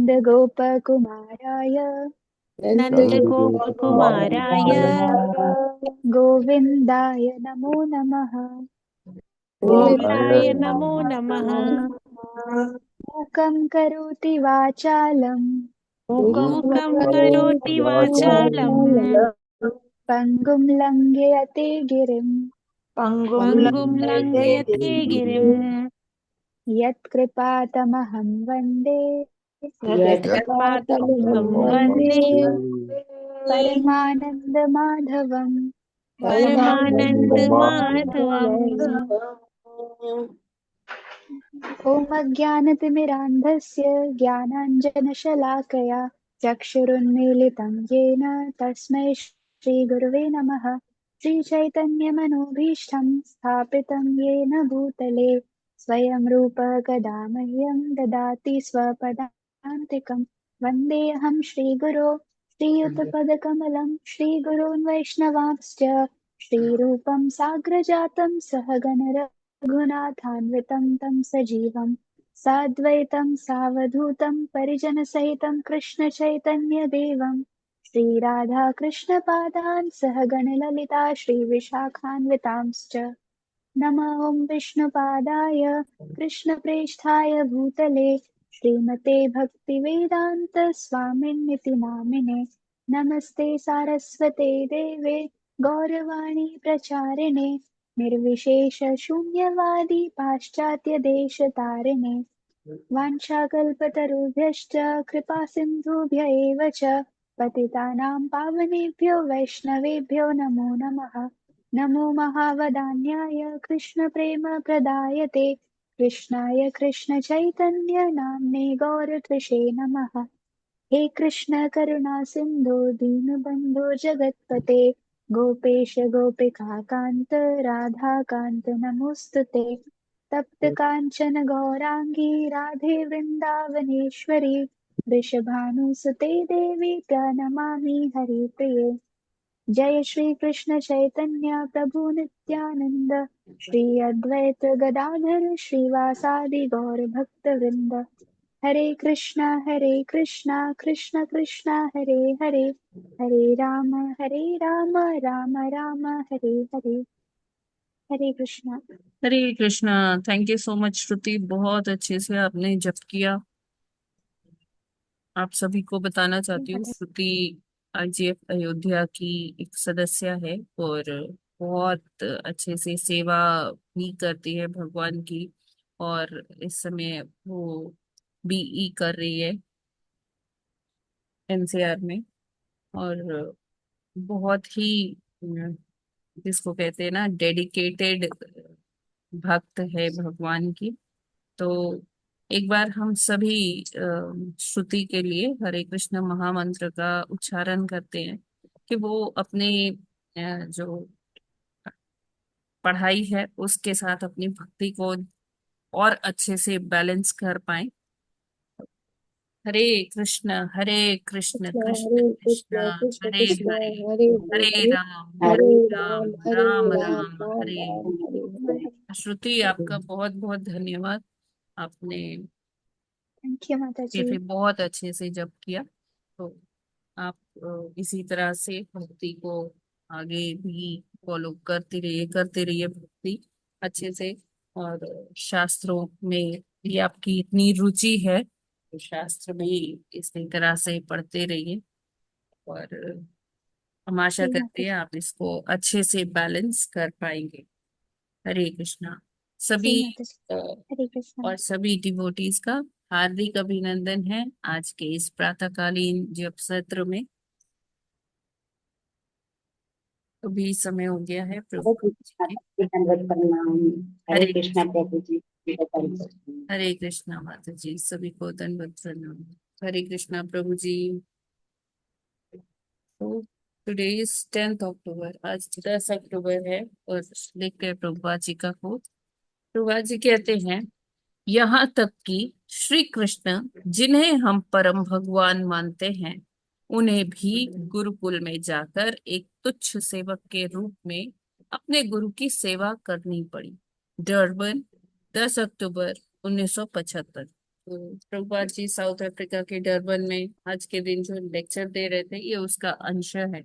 नन्दगोपकुमाराय नन्दगोपकुमाराय गोविन्दाय नमो नमः। गोविन्दाय नमो नमः। मूकं करोति वाचालं मूकं करोति वाचालं पङ्गुं लङ्घयते गिरिं पङ्गुं लङ्घयते गिरिं यत्कृपातमहं वन्दे यत्कृपातमहं वन्दे परमानन्दमाधवम्। परमानन्दमाधवम्। ॐ अज्ञानतिमिरान्धस्य ज्ञानाञ्जनशलाकया चक्षुरुन्मीलितं येन तस्मै श्रीगुरुवे नमः। श्रीचैतन्यमनोभीष्टं स्थापितं येन भूतले स्वयं रूपः कदा मह्यं ददाति स्वपदान्तिकं। वन्देऽहं श्रीगुरो श्रीयुतपदकमलं श्रीगुरून् वैष्णवांश्च श्रीरूपं साग्रजातं सहगण रघुनाथान्वितं तं सजीवं साद्वैतं सावधूतं परिजनसहितं कृष्णचैतन्यदेवं श्रीराधाकृष्णपादान् सहगणललिता श्रीविशाखान्वितांश्च नमः। ॐ विष्णुपादाय कृष्णप्रेष्ठाय भूतले श्रीमते भक्तिवेदान्त स्वामिन्निति नामिने नमस्ते सारस्वते देवे गौरवाणी प्रचारिणे निर्विशेष शून्यवादी पाश्चात्यदेशतारिणे वाञ्छाकल्पतरुभ्यश्च कृपासिन्धुभ्य एव च पतितानां पावनेभ्यो वैष्णवेभ्यो नमो नमः। नमो महावदान्याय कृष्णप्रेमप्रदायते कृष्णाय कृष्णचैतन्य नाम्ने गौरकृषे नमः। हे कृष्ण करुणा सिन्धु दीनबन्धो जगत्पते गोपेश गोपिका कान्त राधाकान्त नमोऽस्तु ते। तप्त काञ्चन गौराङ्गी राधे वृन्दावनेश्वरी वृषभानुसुते देवी प्रणमामि हरिप्रिये। जय श्री कृष्ण चैतन्य प्रभु नित्यानंद श्री अद्वैत गदाधर श्रीवासादि गौर भक्त वृंद। Hare Krishna Krishna Krishna Hare Hare Hare Ram Ram Ram Hare Hare. Hare Krishna. Hare Krishna. Thank you so much Shruti, बहुत अच्छे से आपने जप किया। आप सभी को बताना चाहती हूँ, श्रुति आईजीएफ अयोध्या की एक सदस्य है और बहुत अच्छे से सेवा भी करती है भगवान की। और इस समय वो बीई कर रही है एनसीआर में। और बहुत ही जिसको कहते हैं ना, डेडिकेटेड भक्त है भगवान की। तो एक बार हम सभी श्रुति के लिए हरे कृष्ण महामंत्र का उच्चारण करते हैं कि वो अपने जो पढ़ाई है उसके साथ अपनी भक्ति को और अच्छे से बैलेंस कर पाए। हरे कृष्ण कृष्ण हरे कृष्ण कृष्ण हरे कृष्ण हरे हरे हरे हरे राम हरे हरे राम राम हरे राम राम राम राम हरे। राम हरे हरे। श्रुति, आपका बहुत बहुत धन्यवाद। आपने थैंक यू माता ये जी। फिर बहुत अच्छे से जप किया। तो आप इसी तरह से भक्ति को आगे भी फॉलो करते रहिए भक्ति अच्छे से। और शास्त्रों में भी आपकी इतनी रुचि है तो शास्त्र भी इसी तरह से पढ़ते रहिए। और हम आशा जी करते माता हैं जी। आप इसको अच्छे से बैलेंस कर पाएंगे। हरे कृष्णा। जी सभी माता जी। अ, हरे कृष्णा। और सभी डिवोटीज का हार्दिक अभिनंदन है आज के इस प्रातःकालीन जप सत्र में। अभी समय हो गया है हरे प्रभु कृष्णा जी। जी, दंडवत प्रणाम। हरे हरे कृष्णा कृष्ण। प्रभु जी, हरे कृष्णा। हरे कृष्णा माता जी, सभी को दंडवत प्रणाम। हरे कृष्णा प्रभु जी। तो टुडे इज 10 अक्टूबर, आज 10 अक्टूबर है। और देखते हैं प्रभुपाद जी का कोट। प्रभुपाद जी कहते हैं, यहाँ तक कि श्री कृष्ण जिन्हें हम परम भगवान मानते हैं, उन्हें भी गुरुकुल में जाकर एक तुच्छ सेवक के रूप में अपने गुरु की सेवा करनी पड़ी। डर्बन, 10 अक्टूबर 1975। प्रभुपाद जी साउथ अफ्रीका के डरबन में आज के दिन जो लेक्चर दे रहे थे, ये उसका अंश है।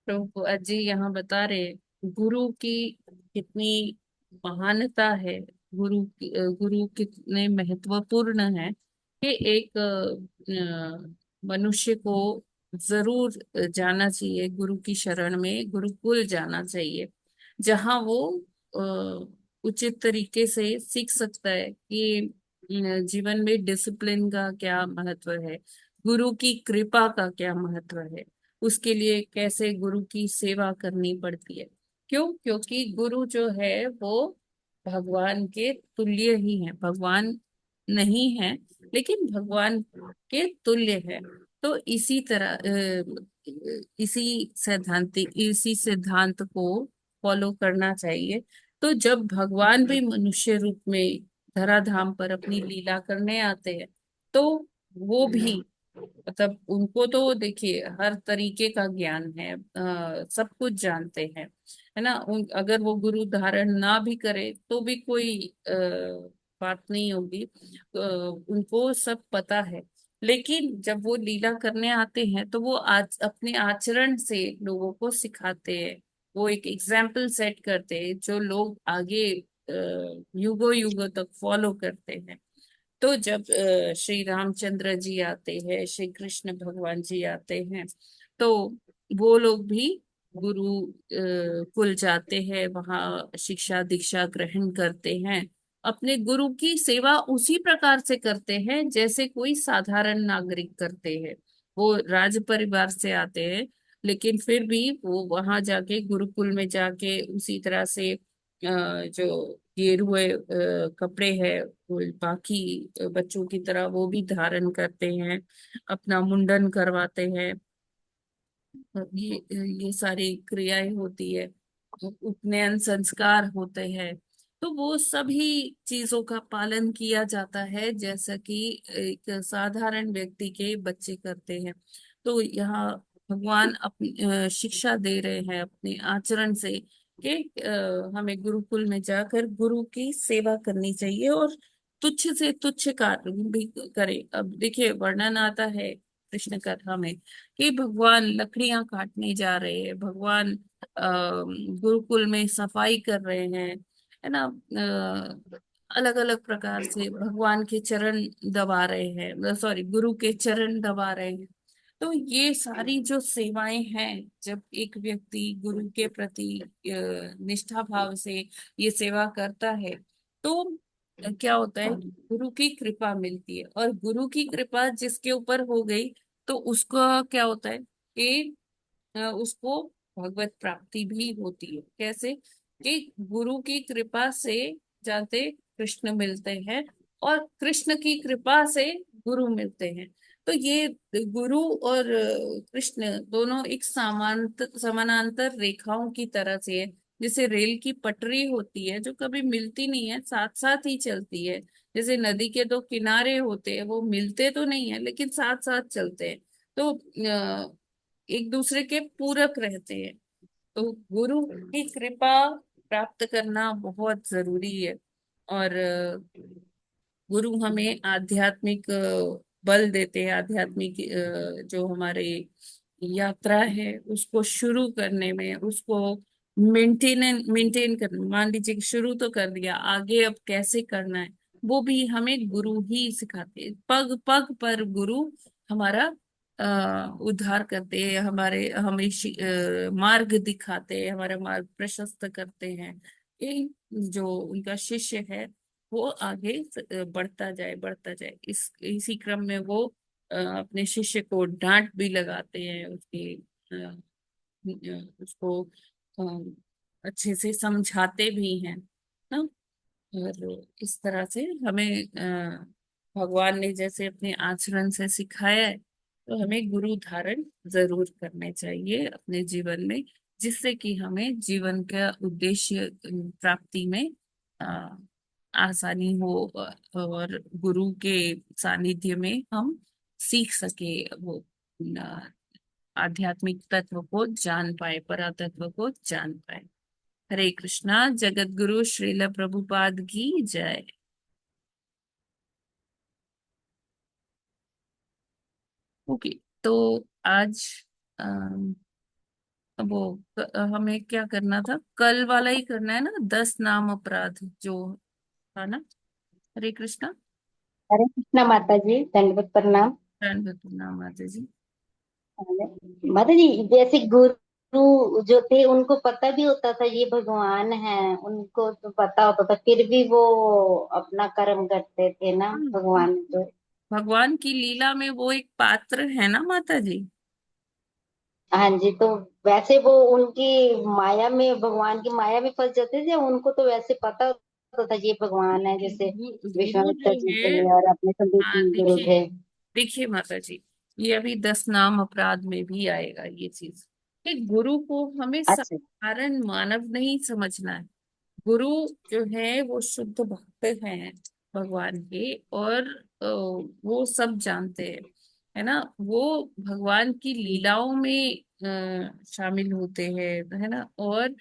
प्रभुपाद जी यहाँ बता रहे गुरु की कितनी महानता है, गुरु कितने महत्वपूर्ण है कि एक मनुष्य को जरूर जाना चाहिए, गुरु की शरण में गुरुकुल जाना चाहिए, जहाँ वो उचित तरीके से सीख सकता है कि जीवन में डिसिप्लिन का क्या महत्व है, गुरु की कृपा का क्या महत्व है, उसके लिए कैसे गुरु की सेवा करनी पड़ती है। क्यों? क्योंकि गुरु जो है वो भगवान के तुल्य ही है, भगवान नहीं है लेकिन भगवान के तुल्य है। तो इसी सिद्धांत को फॉलो करना चाहिए। तो जब भगवान भी मनुष्य रूप में धराधाम पर अपनी लीला करने आते हैं, तो वो भी मतलब उनको तो देखिए हर तरीके का ज्ञान है, सब कुछ जानते हैं, है ना। अगर वो गुरु धारण ना भी करे तो भी कोई बात नहीं होगी, उनको सब पता है। लेकिन जब वो लीला करने आते हैं तो वो आज अपने आचरण से लोगों को सिखाते हैं, वो एक एग्जाम्पल सेट करते हैं जो लोग आगे युगों युगों तक फॉलो करते हैं। तो जब श्री रामचंद्र जी आते हैं, श्री कृष्ण भगवान जी आते हैं, तो वो लोग भी गुरु कुल जाते हैं, वहाँ शिक्षा दीक्षा ग्रहण करते हैं, अपने गुरु की सेवा उसी प्रकार से करते हैं जैसे कोई साधारण नागरिक करते हैं। वो राज परिवार से आते हैं लेकिन फिर भी वो वहां जाके गुरुकुल में जाके उसी तरह से जो गेरुए कपड़े है वो बाकी बच्चों की तरह वो भी धारण करते हैं, अपना मुंडन करवाते हैं, ये सारी क्रियाएं होती है, उपनयन संस्कार होते हैं। तो वो सभी चीजों का पालन किया जाता है जैसा कि एक साधारण व्यक्ति के बच्चे करते हैं। तो यहाँ भगवान अपनी शिक्षा दे रहे हैं अपने आचरण से कि हमें गुरुकुल में जाकर गुरु की सेवा करनी चाहिए और तुच्छ से तुच्छ कार्य भी करे। अब देखिए वर्णन आता है कृष्ण कथा में कि भगवान लकड़ियां काटने जा रहे हैं, भगवान गुरुकुल में सफाई कर रहे हैं, है ना, अलग अलग प्रकार से भगवान के चरण दबा रहे हैं, सॉरी गुरु के चरण दबा रहे हैं। तो ये सारी जो सेवाएं हैं, जब एक व्यक्ति गुरु के प्रति निष्ठा भाव से ये सेवा करता है तो क्या होता है कि गुरु की कृपा मिलती है, और गुरु की कृपा जिसके ऊपर हो गई तो उसका क्या होता है कि उसको भगवत प्राप्ति भी होती है। कैसे? कि गुरु की कृपा से जाते कृष्ण मिलते हैं और कृष्ण की कृपा से गुरु मिलते हैं। तो ये गुरु और कृष्ण दोनों एक समानांतर रेखाओं की तरह से है, जैसे रेल की पटरी होती है जो कभी मिलती नहीं है, साथ साथ ही चलती है। जैसे नदी के दो किनारे होते हैं, वो मिलते तो नहीं है लेकिन साथ साथ चलते हैं, तो एक दूसरे के पूरक रहते हैं। तो गुरु की कृपा प्राप्त करना बहुत जरूरी है। और गुरु हमें आध्यात्मिक बल देते हैं, आध्यात्मिक जो हमारे यात्रा है उसको शुरू करने में, उसको मेंटेन करने, मान लीजिए कि शुरू तो कर दिया, आगे अब कैसे करना है वो भी हमें गुरु ही सिखाते हैं। पग पग पर गुरु हमारा उद्धार करते हैं, हमें मार्ग दिखाते हैं, हमारा मार्ग प्रशस्त करते हैं। ये जो उनका शिष्य है वो आगे बढ़ता जाए, इसी क्रम में वो अपने शिष्य को डांट भी लगाते हैं, उसको अच्छे से समझाते भी हैं ना। और इस तरह से हमें भगवान ने जैसे अपने आचरण से सिखाया है, तो हमें गुरु धारण जरूर करने चाहिए अपने जीवन में, जिससे कि हमें जीवन का उद्देश्य प्राप्ति में अ, आसानी हो, और गुरु के सानिध्य में हम सीख सके, वो आध्यात्मिक तत्व को जान पाए, परातत्व को जान पाए। हरे कृष्णा। जगत गुरु श्रील प्रभुपाद की जय। ओके। तो आज अम, वो हमें क्या करना था, कल वाला ही करना है ना, 10 नाम अपराध जो था ना। हरे कृष्णा। हरे कृष्णा माता जी, दंडवत प्रणाम। नाम माता जी। माता जी, जैसे गुरु जो थे उनको पता भी होता था ये भगवान है, उनको तो पता होता था, फिर भी वो अपना कर्म करते थे ना हाँ, भगवान जो। भगवान की लीला में वो एक पात्र है ना माता जी। हाँ जी, तो वैसे वो उनकी माया में, भगवान की माया में फंस जाते थे, उनको तो वैसे पता होता था ये भगवान है, जैसे गुरु विश्वामित्र जो जी है, थे और अपने संदीप हाँ जी गुरु देखिए, थे। देखिए माता जी, ये अभी 10 नाम अपराध में भी आएगा ये चीज, कि गुरु को हमें अच्छा। साधारण मानव नहीं समझना है। गुरु जो है वो शुद्ध भक्त हैं भगवान के, और वो सब जानते हैं, है ना। वो भगवान की लीलाओं में शामिल होते हैं, है ना। और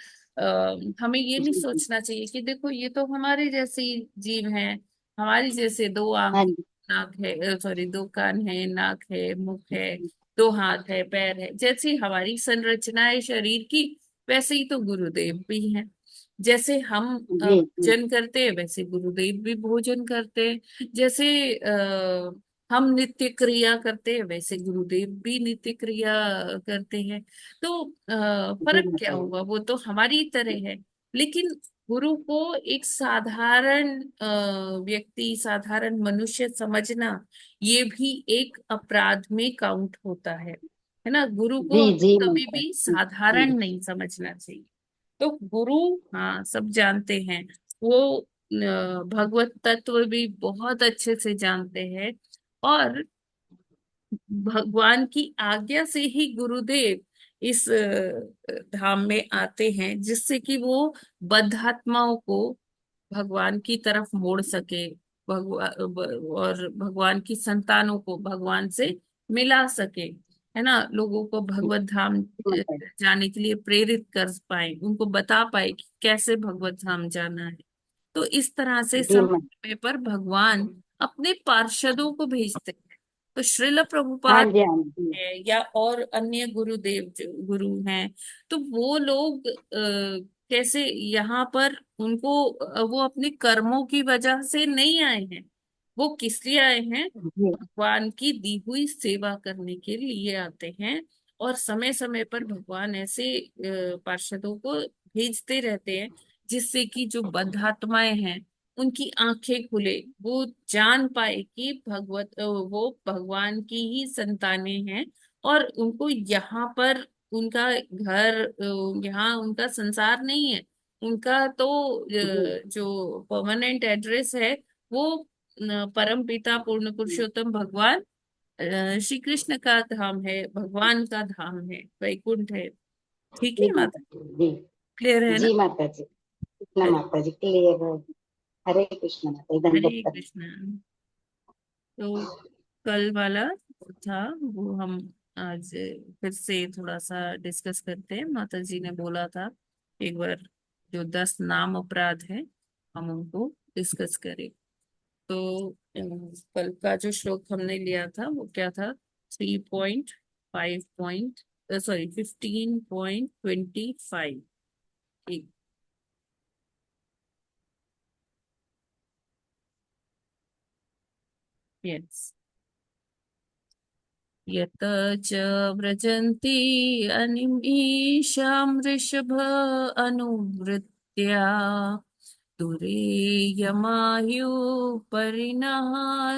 हमें ये नहीं जी जी। सोचना चाहिए कि देखो ये तो हमारे जैसे ही जीव हैं, हमारी जैसे दो आंख, हाँ जी। नाक है, सॉरी, दो कान है, नाक है, मुख है, दो हाथ है, पैर है, जैसी हमारी संरचना है शरीर की, वैसे ही तो गुरुदेव भी हैं। जैसे हम जी जी। भोजन करते हैं, वैसे गुरुदेव भी भोजन करते हैं। जैसे हम नित्य क्रिया करते हैं, वैसे गुरुदेव भी नित्य क्रिया करते हैं। तो जी फर्क क्या माता जी। हुआ, वो तो हमारी तरह है। लेकिन गुरु को एक साधारण व्यक्ति, साधारण मनुष्य समझना, ये भी एक अपराध में काउंट होता है ना। गुरु जी को जी कभी माता भी जी। साधारण नहीं समझना चाहिए। तो गुरु, हाँ, सब जानते हैं, वो भगवत तत्व भी बहुत अच्छे से जानते हैं, और भगवान की आज्ञा से ही गुरुदेव इस धाम में आते हैं, जिससे कि वो बद्धात्माओं को भगवान की तरफ मोड़ सके, और भगवान की संतानों को भगवान से मिला सके, है ना। लोगों को भगवत धाम जी माता जी। जाने के लिए प्रेरित कर पाए, उनको बता पाए कि कैसे भगवत धाम जाना है। तो इस तरह से जी समय माता। समय पर भगवान अपने पार्षदों को भेजते हैं। तो श्रील हाँ प्रभुपाद जी हाँ जी। है, या और अन्य गुरुदेव जो गुरु हैं, तो वो लोग कैसे यहाँ पर उनको वो अपने कर्मों की वजह से नहीं आए हैं। वो किस लिए आए हैं? जी भगवान की दी हुई सेवा करने के लिए आते हैं। और समय समय पर भगवान ऐसे पार्षदों को भेजते रहते हैं, जिससे कि जो बद्धात्माएं हैं उनकी आंखें खुले, वो जान पाए कि वो भगवान की ही संतानें हैं, और उनको यहाँ पर उनका घर, यहाँ उनका संसार नहीं है। उनका तो जी। जो परमानेंट एड्रेस है, वो परम पिता पूर्ण पुरुषोत्तम भगवान श्री कृष्ण का धाम है, भगवान का धाम है, वैकुंठ है। ठीक जी है माता? माता जी। क्लियर है जी ना? जी माता जी। कृष्णा हरे माता जी, क्लियर है। हरे कृष्ण माता जी, हरे दंडवत प्रणाम। कृष्ण। तो कल वाला था वो हम आज फिर से थोड़ा सा डिस्कस करते हैं। माता जी ने बोला था एक बार जो 10 नाम अपराध है, हम उनको डिस्कस करें। तो कल का जो श्लोक हमने लिया था वो क्या था? 3.5 पॉइंट, सॉरी 15.25। यस। यत च व्रजन्ति अनिमीषां वृषभ अनुवृत्या दुरेयमायु परिणः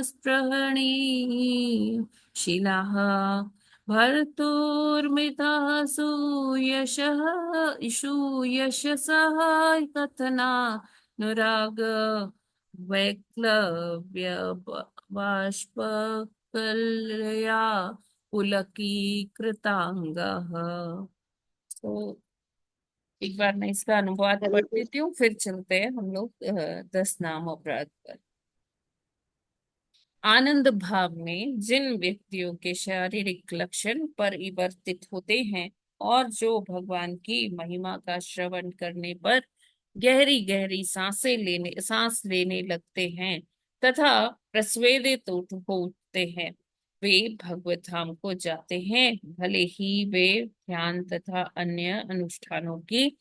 स्पृहणीः शिलाः भर्तुर्मितः सूयशः इषुयशसः कथना नुराग वैक्लव्य बाष्पकलया पुलकीकृतांगः। तो एक बार मैं इसका अनुवाद हरे पढ़ कृष्ण। देती हूँ, फिर चलते हैं हम लोग 10 नाम अपराध पर। आनंद भाव में जिन व्यक्तियों के शारीरिक लक्षण परिवर्तित होते हैं, और जो भगवान की महिमा का श्रवण करने पर गहरी गहरी सांस लेने लगते हैं, तथा प्रस्वेदित हो उठते हैं, वे भगवत धाम को जाते हैं, भले ही वे ध्यान तथा अन्य अनुष्ठानों की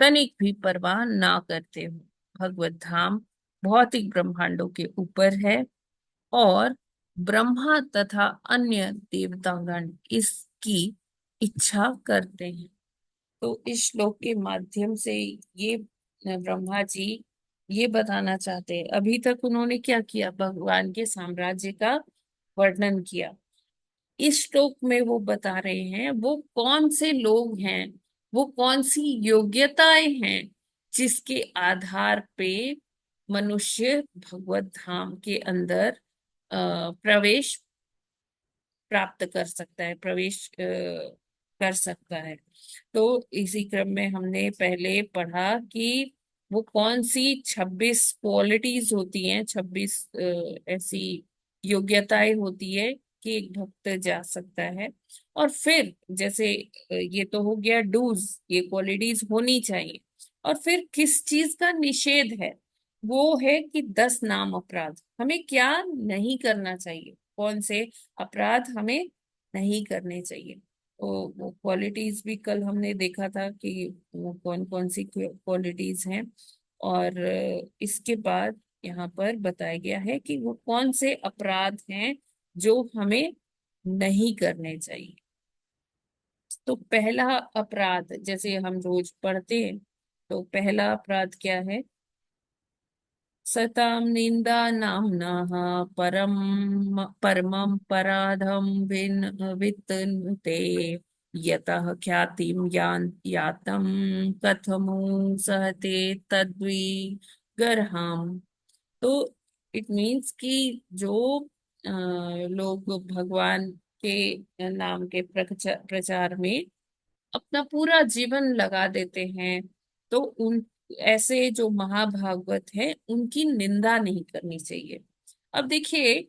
तनिक भी परवाह ना करते हो। भगवत धाम भौतिक ब्रह्मांडों के ऊपर है और ब्रह्मा तथा अन्य देवतागण इसकी इच्छा करते हैं। तो इस श्लोक के माध्यम से ये ब्रह्मा जी ये बताना चाहते हैं। अभी तक उन्होंने क्या किया, भगवान के साम्राज्य का वर्णन किया। इस श्लोक में वो बता रहे हैं वो कौन से लोग हैं, वो कौन सी योग्यताएं हैं जिसके आधार पे मनुष्य भगवत धाम के अंदर प्रवेश प्राप्त कर सकता है, प्रवेश कर सकता है। तो इसी क्रम में हमने पहले पढ़ा कि वो कौन सी 26 क्वालिटीज होती हैं, 26 ऐसी योग्यताएं होती है कि एक भक्त जा सकता है। और फिर जैसे ये तो हो गया डूज, ये क्वालिटीज होनी चाहिए। और फिर किस चीज का निषेध है, वो है कि 10 नाम अपराध हमें क्या नहीं करना चाहिए, कौन से अपराध हमें नहीं करने चाहिए। तो वो क्वालिटीज भी कल हमने देखा था कि वो कौन कौन सी क्वालिटीज हैं। और इसके बाद यहाँ पर बताया गया है कि वो कौन से अपराध हैं जो हमें नहीं करने चाहिए। तो पहला अपराध जैसे हम रोज पढ़ते हैं, तो पहला अपराध क्या है, सतां निंदा नाम्नः परम परमं पराधं वित्तन्ते यतः ख्यातिं यातं कथमु सहते तद्विगर्हाम्। तो इट मीन्स कि जो लोग भगवान के नाम के प्रचार में अपना पूरा जीवन लगा देते हैं, तो उन ऐसे जो महाभागवत है उनकी निंदा नहीं करनी चाहिए। अब देखिए,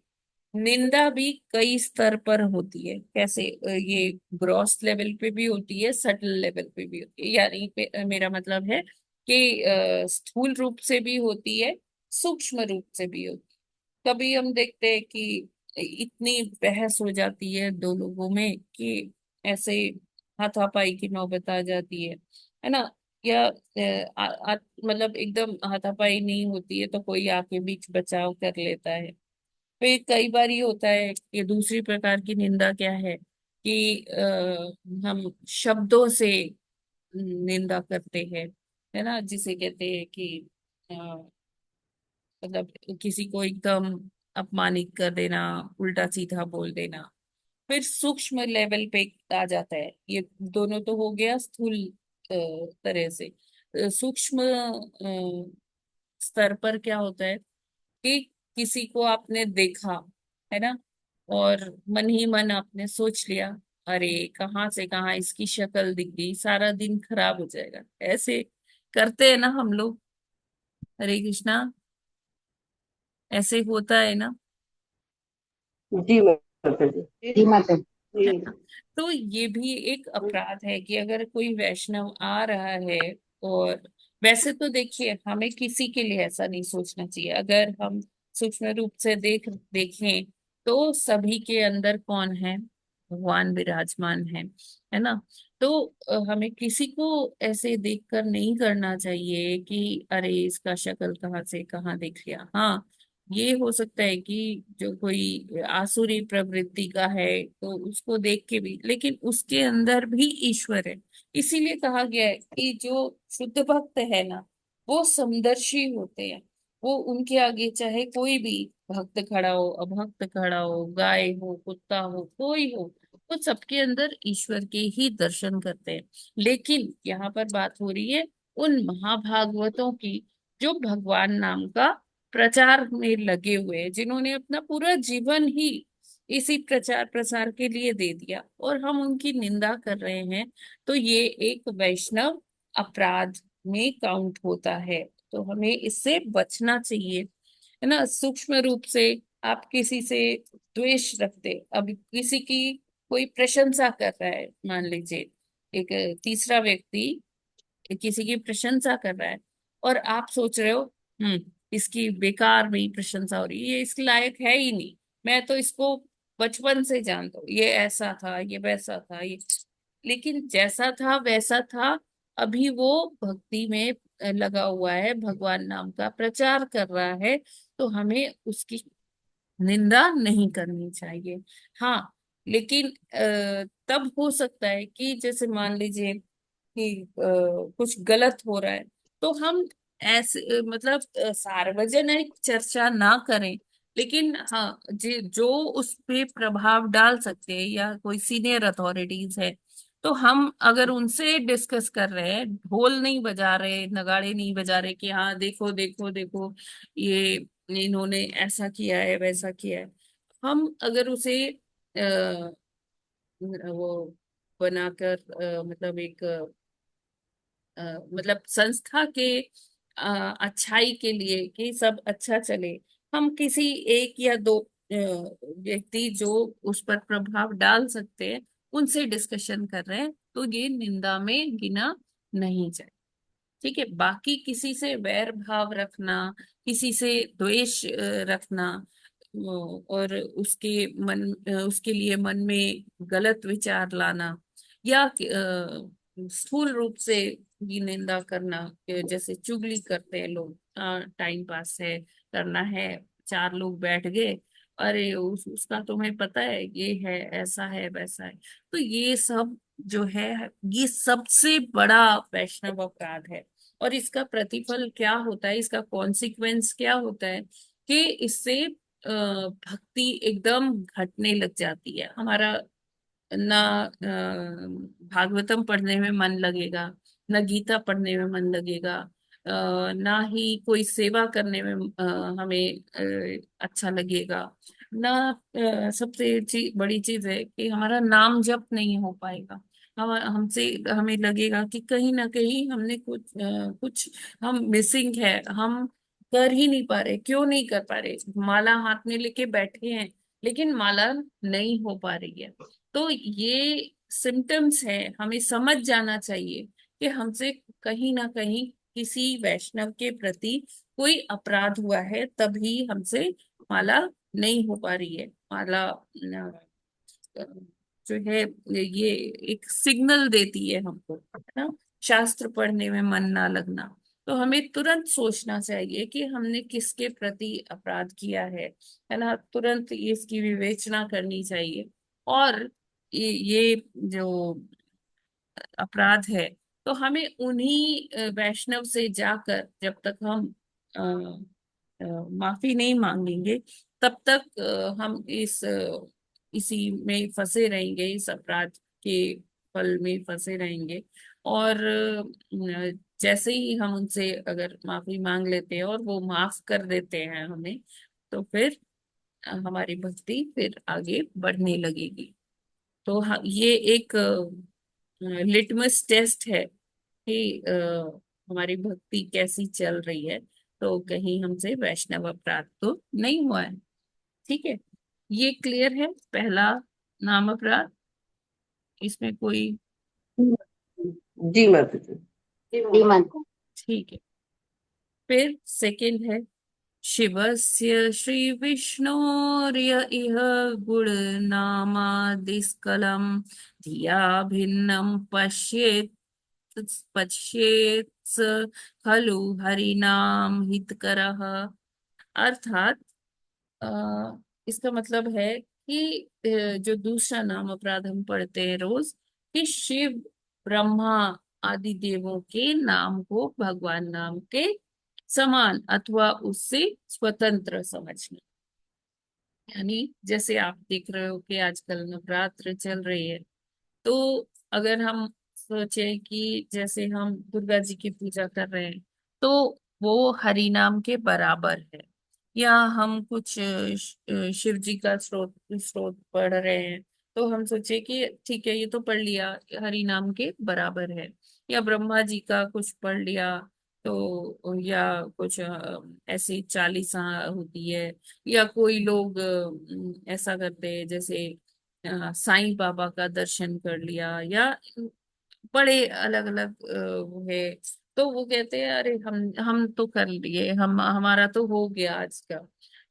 निंदा भी कई स्तर पर होती है। कैसे ये ग्रॉस लेवल पे भी होती है, सटल लेवल पे भी होती है। यानी मेरा मतलब है कि स्थूल रूप से भी होती है, सूक्ष्म रूप से भी होती है। कभी हम देखते हैं कि इतनी बहस हो जाती है दो लोगों में कि ऐसे हाथापाई की नौबत आ जाती है ना। या मतलब एकदम हाथापाई नहीं होती है तो कोई आके बीच बचाव कर लेता है। फिर कई बार ये होता है कि दूसरी प्रकार की निंदा क्या है कि हम शब्दों से निंदा करते हैं, है ना, जिसे कहते हैं कि मतलब किसी को एकदम अपमानित कर देना, उल्टा सीधा बोल देना। फिर सूक्ष्म लेवल पे आ जाता है। ये दोनों तो हो गया स्थूल तरह से। सूक्ष्म स्तर पर क्या होता है कि किसी को आपने देखा, है ना, और मन ही मन आपने सोच लिया, अरे कहाँ से कहाँ इसकी शक्ल दिख गई, सारा दिन खराब हो जाएगा। ऐसे करते हैं ना हम लोग। हरे कृष्णा, ऐसे होता है ना। जी माता जी। जी माता है जी। ना? तो ये भी एक अपराध है कि अगर कोई वैष्णव आ रहा है, और वैसे तो देखिए हमें किसी के लिए ऐसा नहीं सोचना चाहिए। अगर हम सूक्ष्म रूप से देखें तो सभी के अंदर कौन है, भगवान विराजमान है ना। तो हमें किसी को ऐसे देखकर नहीं करना चाहिए कि अरे इसका शक्ल कहाँ से कहाँ देख लिया। हाँ, ये हो सकता है कि जो कोई आसुरी प्रवृत्ति का है तो उसको देख के भी, लेकिन उसके अंदर भी ईश्वर है। इसीलिए कहा गया है कि जो शुद्ध भक्त है ना, वो समदर्शी होते हैं। वो उनके आगे चाहे कोई भी भक्त खड़ा हो, अभक्त खड़ा हो, गाय हो, कुत्ता हो, कोई हो, वो सबके अंदर ईश्वर के ही दर्शन करते हैं। लेकिन यहाँ पर बात हो रही है उन महाभागवतों की जो भगवान नाम का प्रचार में लगे हुए हैं, जिन्होंने अपना पूरा जीवन ही इसी प्रचार प्रसार के लिए दे दिया, और हम उनकी निंदा कर रहे हैं। तो ये एक वैष्णव अपराध में काउंट होता है। तो हमें इससे बचना चाहिए, है ना। सूक्ष्म रूप से आप किसी से द्वेष रखते, अब किसी की कोई प्रशंसा कर रहा है, मान लीजिए एक तीसरा व्यक्ति किसी की प्रशंसा कर रहा है, और आप सोच रहे हो इसकी बेकार में ही प्रशंसा हो रही है, ये इसके लायक है ही नहीं, मैं तो इसको बचपन से जानता हूँ, ये ऐसा था, ये वैसा था, ये, लेकिन जैसा था वैसा था। अभी वो भक्ति में लगा हुआ है, भगवान नाम का प्रचार कर रहा है, तो हमें उसकी निंदा नहीं करनी चाहिए। हाँ, लेकिन तब हो सकता है कि जैसे मान लीजिए कि कुछ गलत हो रहा है, तो हम ऐसे मतलब सार्वजनिक चर्चा ना करें, लेकिन हाँ जो उस पे प्रभाव डाल सकते हैं या कोई सीनियर अथॉरिटीज है, तो हम अगर उनसे डिस्कस कर रहे हैं, ढोल नहीं बजा रहे, नगाड़े नहीं बजा रहे कि हाँ देखो देखो देखो, ये इन्होंने ऐसा किया है वैसा किया है, हम अगर उसे वो बनाकर मतलब एक मतलब संस्था के अच्छाई के लिए कि सब अच्छा चले, हम किसी एक या दो व्यक्ति जो उस पर प्रभाव डाल सकते हैं उनसे डिस्कशन कर रहे हैं, तो ये निंदा में गिना नहीं जाए। ठीक है, बाकी किसी से वैर भाव रखना, किसी से द्वेष रखना, और उसके लिए मन में गलत विचार लाना, या स्थूल रूप से भी निंदा करना, जैसे चुगली करते हैं लोग, टाइम पास है, करना है, चार लोग बैठ गए, अरे उसका तुम्हें पता है, ये है, ऐसा है, वैसा है, तो ये सब जो है, ये सबसे बड़ा वैष्णव अपराध है। और इसका प्रतिफल क्या होता है, इसका कॉन्सिक्वेंस क्या होता है, कि इससे भक्ति एकदम घटने लग जाती है। हमारा ना भागवतम पढ़ने में मन लगेगा, ना गीता पढ़ने में मन लगेगा, ना ही कोई सेवा करने में हमें अच्छा लगेगा, ना सबसे बड़ी चीज है कि हमारा नाम जप नहीं हो पाएगा। हमसे हमें लगेगा कि कहीं ना कहीं हमने कुछ हम मिसिंग है, हम कर ही नहीं पा रहे, क्यों नहीं कर पा रहे, माला हाथ में लेके बैठे हैं लेकिन माला नहीं हो पा रही है। तो ये सिम्टम्स है, हमें समझ जाना चाहिए कि हमसे कहीं ना कहीं किसी वैष्णव के प्रति कोई अपराध हुआ है, तभी हमसे माला नहीं हो पा रही है। माला जो है ये एक सिग्नल देती है हमको, है ना, शास्त्र पढ़ने में मन ना लगना, तो हमें तुरंत सोचना चाहिए कि हमने किसके प्रति अपराध किया है ना, तुरंत इसकी विवेचना करनी चाहिए। और ये जो अपराध है, तो हमें उन्हीं वैष्णव से जाकर, जब तक हम अ, माफी नहीं मांगेंगे, तब तक हम इसी में फंसे रहेंगे, इस अपराध के फल में फंसे रहेंगे। और जैसे ही हम उनसे अगर माफी मांग लेते हैं और वो माफ कर देते हैं हमें, तो फिर हमारी भक्ति फिर आगे बढ़ने लगेगी। तो ये एक लिटमस टेस्ट है कि हमारी भक्ति कैसी चल रही है, तो कहीं हमसे वैष्णव अपराध तो नहीं हुआ है। ठीक है, ये क्लियर है पहला नाम अपराध, इसमें कोई? जी माता जी। जी माता। ठीक है, फिर सेकंड है, शिवस्य श्री विष्णोर्य इह गुणनामादिस्कलम् धिया भिन्नं पश्येत् स खलु हरिनाम हितकरः। अर्थात इसका मतलब है कि जो दूसरा नाम अपराध हम पढ़ते हैं रोज, कि शिव, ब्रह्मा आदि देवों के नाम को भगवान नाम के समान अथवा उससे स्वतंत्र समझना। यानी जैसे आप देख रहे हो कि आजकल नवरात्र चल रही है, तो अगर हम सोचे कि जैसे हम दुर्गा जी की पूजा कर रहे हैं, तो वो हरि नाम के बराबर है, या हम कुछ शिव जी का स्रोत स्रोत पढ़ रहे हैं, तो हम सोचे कि ठीक है, ये तो पढ़ लिया, हरि नाम के बराबर है। या ब्रह्मा जी का कुछ पढ़ लिया, तो या कुछ ऐसी चालीसा होती है, या कोई लोग ऐसा करते हैं, जैसे साईं बाबा का दर्शन कर लिया, या बड़े अलग अलग वो है, तो वो कहते हैं अरे हम तो कर लिए, हम हमारा तो हो गया आज का।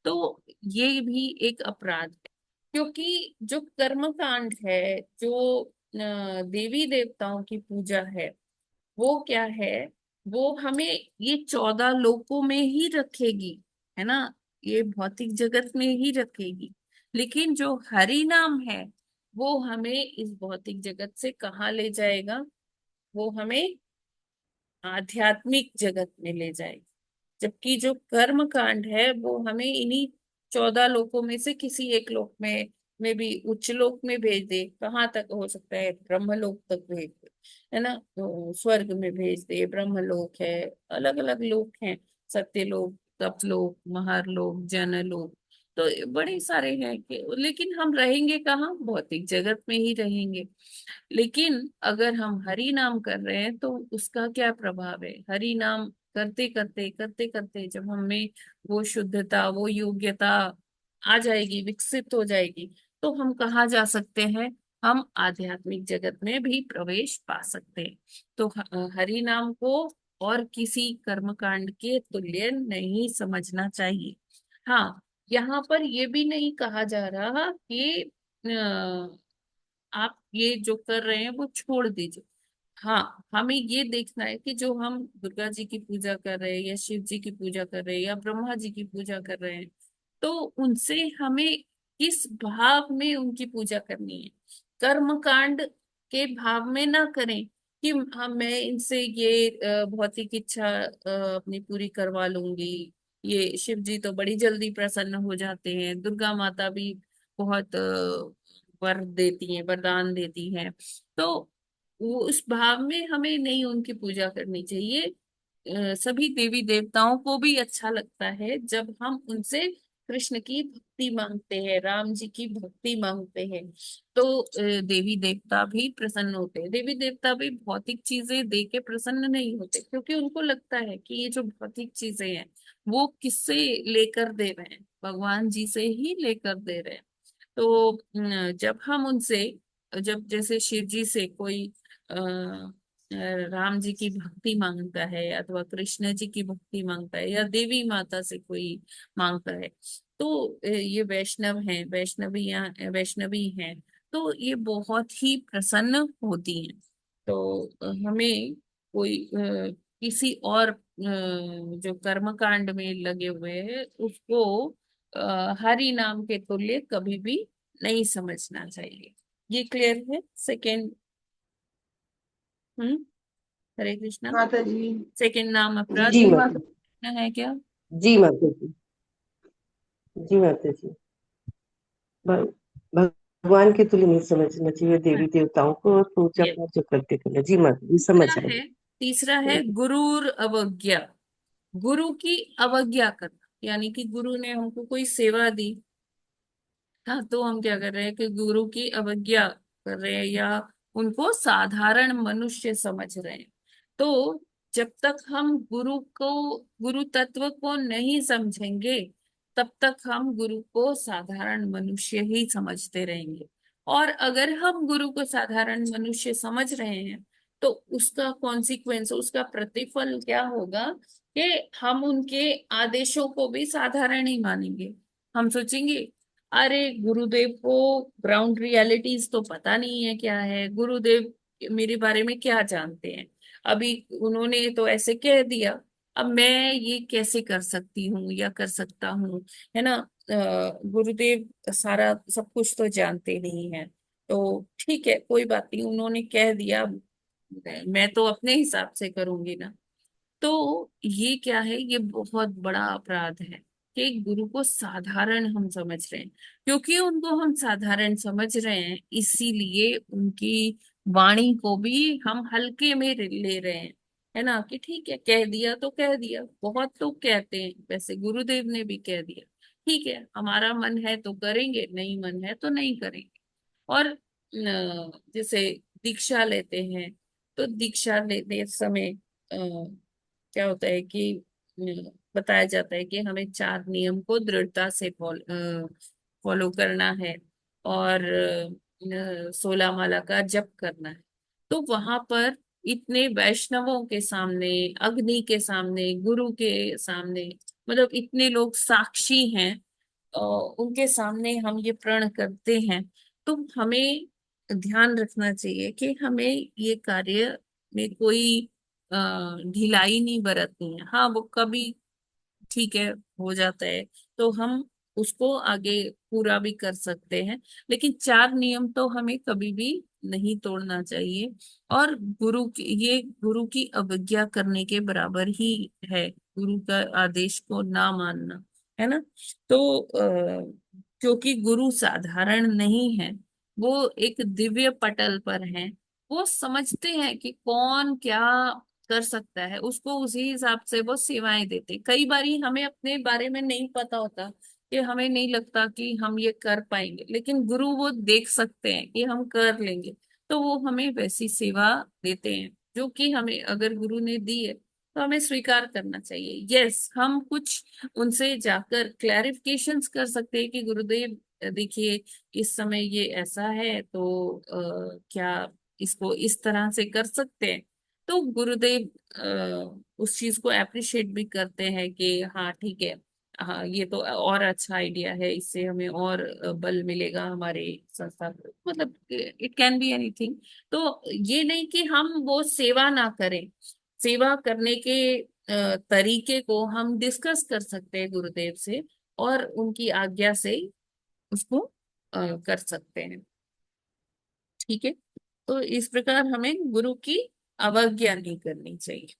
तो ये भी एक अपराध है। क्योंकि जो कर्म कांड है, जो देवी देवताओं की पूजा है, वो क्या है, वो हमें ये 14 लोकों में ही रखेगी, है ना, ये भौतिक जगत में ही रखेगी। लेकिन जो हरि नाम है, वो हमें इस भौतिक जगत से कहाँ ले जाएगा, वो हमें आध्यात्मिक जगत में ले जाएगी। जबकि जो कर्म कांड है वो हमें इन्हीं 14 लोकों में से किसी एक लोक में भी उच्च लोक में भेज दे। कहाँ तक हो सकता है, ब्रह्मलोक तक भेज दे, है ना, तो स्वर्ग में भेज दे, ब्रह्मलोक है, अलग अलग लोक हैं, सत्यलोक, तपलोक, महारलोक, जनलोक, तो बड़े सारे हैं लेकिन हम रहेंगे कहाँ, भौतिक जगत में ही रहेंगे। लेकिन अगर हम हरि नाम कर रहे हैं तो उसका क्या प्रभाव है, हरि नाम करते करते करते करते जब हमें वो शुद्धता, वो योग्यता आ जाएगी, विकसित हो जाएगी, तो हम कहाँ जा सकते हैं, हम आध्यात्मिक जगत में भी प्रवेश पा सकते हैं। तो हरि नाम को और किसी कर्मकांड के तुल्य नहीं समझना चाहिए। हाँ, यहाँ पर ये भी नहीं कहा जा रहा कि आप ये जो कर रहे हैं वो छोड़ दीजिए। हाँ, हमें ये देखना है कि जो हम दुर्गा जी की पूजा कर रहे हैं, या शिव जी की पूजा कर रहे हैं, या ब्रह्मा जी की पूजा कर रहे हैं, तो उनसे हमें किस भाव में उनकी पूजा करनी है। कर्म कांड के भाव में ना करें कि हम मैं इनसे ये भौतिक इच्छा अपनी पूरी करवा लूंगी। ये शिव जी तो बड़ी जल्दी प्रसन्न हो जाते हैं, दुर्गा माता भी बहुत वर देती हैं, वरदान देती हैं। तो वो उस भाव में हमें नहीं उनकी पूजा करनी चाहिए। सभी देवी देवताओं को भी अच्छा लगता है जब हम उनसे कृष्ण की भक्ति मांगते हैं, राम जी की भक्ति मांगते हैं, तो देवी देवता भी प्रसन्न होते हैं। देवी देवता भी भौतिक चीजें दे के प्रसन्न नहीं होते, क्योंकि उनको लगता है कि ये जो भौतिक चीजें हैं वो किससे लेकर दे रहे हैं, भगवान जी से ही लेकर दे रहे हैं। तो जब हम उनसे, जब जैसे शिव जी से कोई राम जी की भक्ति मांगता है, अथवा कृष्ण जी की भक्ति मांगता है, या देवी माता से कोई मांगता है, तो ये वैष्णव हैं, वैष्णवी हैं, तो ये बहुत ही प्रसन्न होती हैं। तो हमें कोई किसी और जो कर्म कांड में लगे हुए हैं उसको हरि नाम के तुल्य कभी भी नहीं समझना चाहिए। ये क्लियर है। सेकंड। हरे कृष्णा। माता जी। सेकंड नाम अपराध जी में माता है क्या? जी माता जी। जी माता जी। भ- भगवान के तुल्य नहीं समझना चाहिए देवी देवताओं को, और पूजा ये पाठ जो करते करना। जी माता जी, समझ तीसरा आई। है, तीसरा है गुरुर अवज्ञा। गुरु की अवज्ञा करना, यानी कि गुरु ने हमको कोई सेवा दी, हाँ, तो हम क्या कर रहे हैं कि गुरु की अवज्ञा कर रहे हैं, या उनको साधारण मनुष्य समझ रहे हैं। तो जब तक हम गुरु को, गुरु तत्व को नहीं समझेंगे, तब तक हम गुरु को साधारण मनुष्य ही समझते रहेंगे। और अगर हम गुरु को साधारण मनुष्य समझ रहे हैं, तो उसका कॉन्सिक्वेंस, उसका प्रतिफल क्या होगा कि हम उनके आदेशों को भी साधारण ही मानेंगे। हम सोचेंगे, अरे गुरुदेव को ग्राउंड रियलिटीज तो पता नहीं है क्या है, गुरुदेव मेरे बारे में क्या जानते हैं, अभी उन्होंने तो ऐसे कह दिया, अब मैं ये कैसे कर सकती हूँ या कर सकता हूँ, है ना। गुरुदेव सारा सब कुछ तो जानते नहीं है, तो ठीक है, कोई बात नहीं, उन्होंने कह दिया, मैं तो अपने हिसाब से करूंगी ना। तो ये क्या है, ये बहुत बड़ा अपराध है कि गुरु को साधारण हम समझ रहे हैं। क्योंकि उनको हम साधारण समझ रहे हैं, इसीलिए उनकी वाणी को भी हम हल्के में ले रहे हैं, है ना, कि ठीक है, कह दिया तो कह दिया। बहुत लोग कहते हैं, वैसे गुरुदेव ने भी कह दिया, ठीक है, हमारा मन है तो करेंगे, नहीं मन है तो नहीं करेंगे। और जैसे दीक्षा लेते हैं, तो दीक्षा लेते समय क्या होता है कि बताया जाता है कि हमें 4 नियम को दृढ़ता से फॉलो करना है, और 16 माला का जप करना है। तो वहां पर इतने वैष्णवों के सामने, अग्नि के सामने, गुरु के सामने, मतलब इतने लोग साक्षी हैं, उनके सामने हम ये प्रण करते हैं, तो हमें ध्यान रखना चाहिए कि हमें ये कार्य में कोई ढिलाई नहीं बरतनी है। हाँ, वो कभी ठीक है, हो जाता है, तो हम उसको आगे पूरा भी कर सकते हैं, लेकिन चार नियम तो हमें कभी भी नहीं तोड़ना चाहिए। और ये गुरु की अवज्ञा करने के बराबर ही है, गुरु का आदेश को ना मानना, है ना। तो क्योंकि गुरु साधारण नहीं है, वो एक दिव्य पटल पर है। वो समझते हैं कि कौन क्या कर सकता है, उसको उसी हिसाब से वो सेवाएं देते। कई बारी हमें अपने बारे में नहीं पता होता, कि हमें नहीं लगता कि हम ये कर पाएंगे, लेकिन गुरु वो देख सकते हैं कि हम कर लेंगे, तो वो हमें वैसी सेवा देते हैं जो कि हमें अगर गुरु ने दी है तो हमें स्वीकार करना चाहिए। यस, हम कुछ उनसे जाकर क्लैरिफिकेशंस कर सकते हैं कि गुरुदेव देखिए, इस समय ये ऐसा है, तो क्या इसको इस तरह से कर सकते हैं। तो गुरुदेव उस चीज को अप्रिशिएट भी करते हैं कि हाँ ठीक है, हाँ ये तो और अच्छा आइडिया है, इससे हमें और बल मिलेगा हमारे संस्था को, मतलब इट कैन बी एनीथिंग। तो ये नहीं कि हम वो सेवा ना करें, सेवा करने के तरीके को हम डिस्कस कर सकते हैं गुरुदेव से, और उनकी आज्ञा से उसको कर सकते हैं। ठीक है, तो इस प्रकार हमें गुरु की अवज्ञा नहीं करनी चाहिए।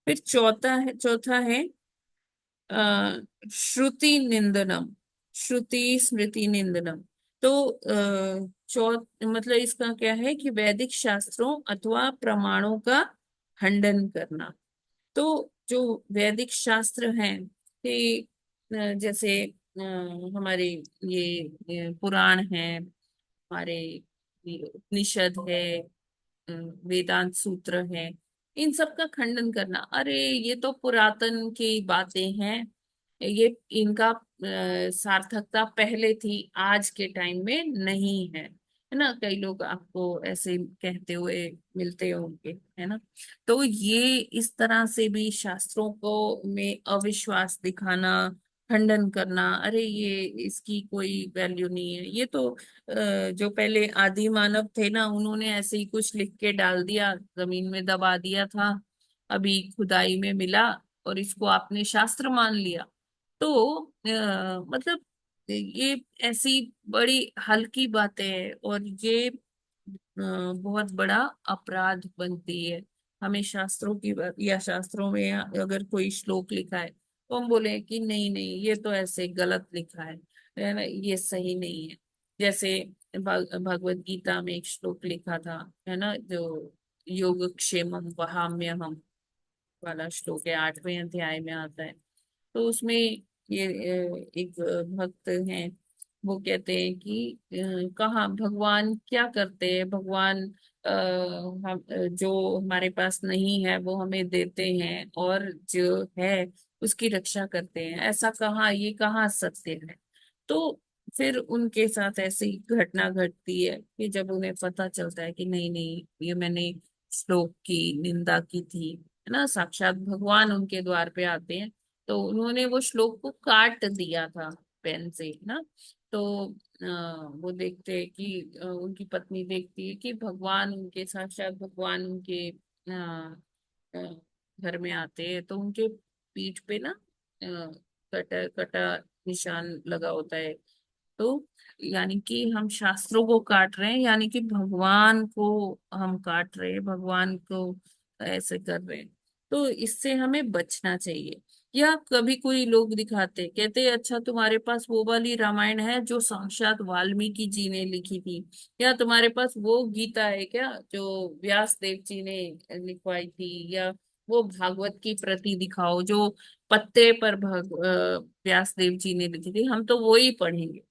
फिर चौथा है श्रुति निंदनम, श्रुति स्मृति निंदनम। तो मतलब इसका क्या है कि वैदिक शास्त्रों अथवा प्रमाणों का खंडन करना। तो जो वैदिक शास्त्र हैं, कि जैसे हमारे ये पुराण हैं, हमारे ये उपनिषद है, वेदांत सूत्र है, इन सब का खंडन करना। अरे ये तो पुरातन की बातें हैं, ये इनका सार्थकता पहले थी, आज के टाइम में नहीं है ना। कई लोग आपको ऐसे कहते हुए मिलते होंगे, है ना। तो ये इस तरह से भी शास्त्रों को में अविश्वास दिखाना, खंडन करना, अरे ये इसकी कोई वैल्यू नहीं है, ये तो जो पहले आदि मानव थे ना, उन्होंने ऐसे ही कुछ लिख के डाल दिया, जमीन में दबा दिया था, अभी खुदाई में मिला और इसको आपने शास्त्र मान लिया। तो मतलब ये ऐसी बड़ी हल्की बातें है, और ये बहुत बड़ा अपराध बनती है। हमें शास्त्रों की या शास्त्रों में अगर कोई श्लोक लिखा है, तो हम बोले कि नहीं नहीं, ये तो ऐसे गलत लिखा है ना, ये सही नहीं है। जैसे भगवत गीता में एक श्लोक लिखा था, है ना, जो योगक्षेमम वहाम्यहम वाला श्लोक है, 8वें अध्याय में आता है। तो उसमें ये एक भक्त हैं, वो कहते हैं कि कहाँ भगवान क्या करते हैं, भगवान जो हमारे पास नहीं है वो हमें देते हैं, और जो है उसकी रक्षा करते हैं, ऐसा कहाँ, ये कहाँ सत्य है। तो फिर उनके साथ ऐसी घटना घटती है कि जब उन्हें पता चलता है कि नहीं नहीं, ये मैंने श्लोक की निंदा की थी, है ना, साक्षात भगवान उनके द्वार पे आते हैं, तो उन्होंने वो श्लोक को काट दिया था पेन से ना। तो वो देखते हैं कि उनकी पत्नी देखती है कि भगवान उनके, साक्षात भगवान उनके अ, घर में आते हैं, तो उनके पीठ पे ना कटा कटा निशान लगा होता है। तो यानी कि हम शास्त्रों को काट रहे हैं, यानी कि भगवान को हम काट रहे हैं, भगवान को ऐसे कर रहे हैं। तो इससे हमें बचना चाहिए। या कभी कोई लोग दिखाते कहते हैं, अच्छा तुम्हारे पास वो वाली रामायण है जो साक्षात वाल्मीकि जी ने लिखी थी, या तुम्हारे पास वो गीता है क्या जो व्यास देव जी ने लिखवाई थी, या वो भागवत की प्रति दिखाओ जो पत्ते पर व्यास देव जी ने लिखी थी, हम तो वो ही पढ़ेंगे।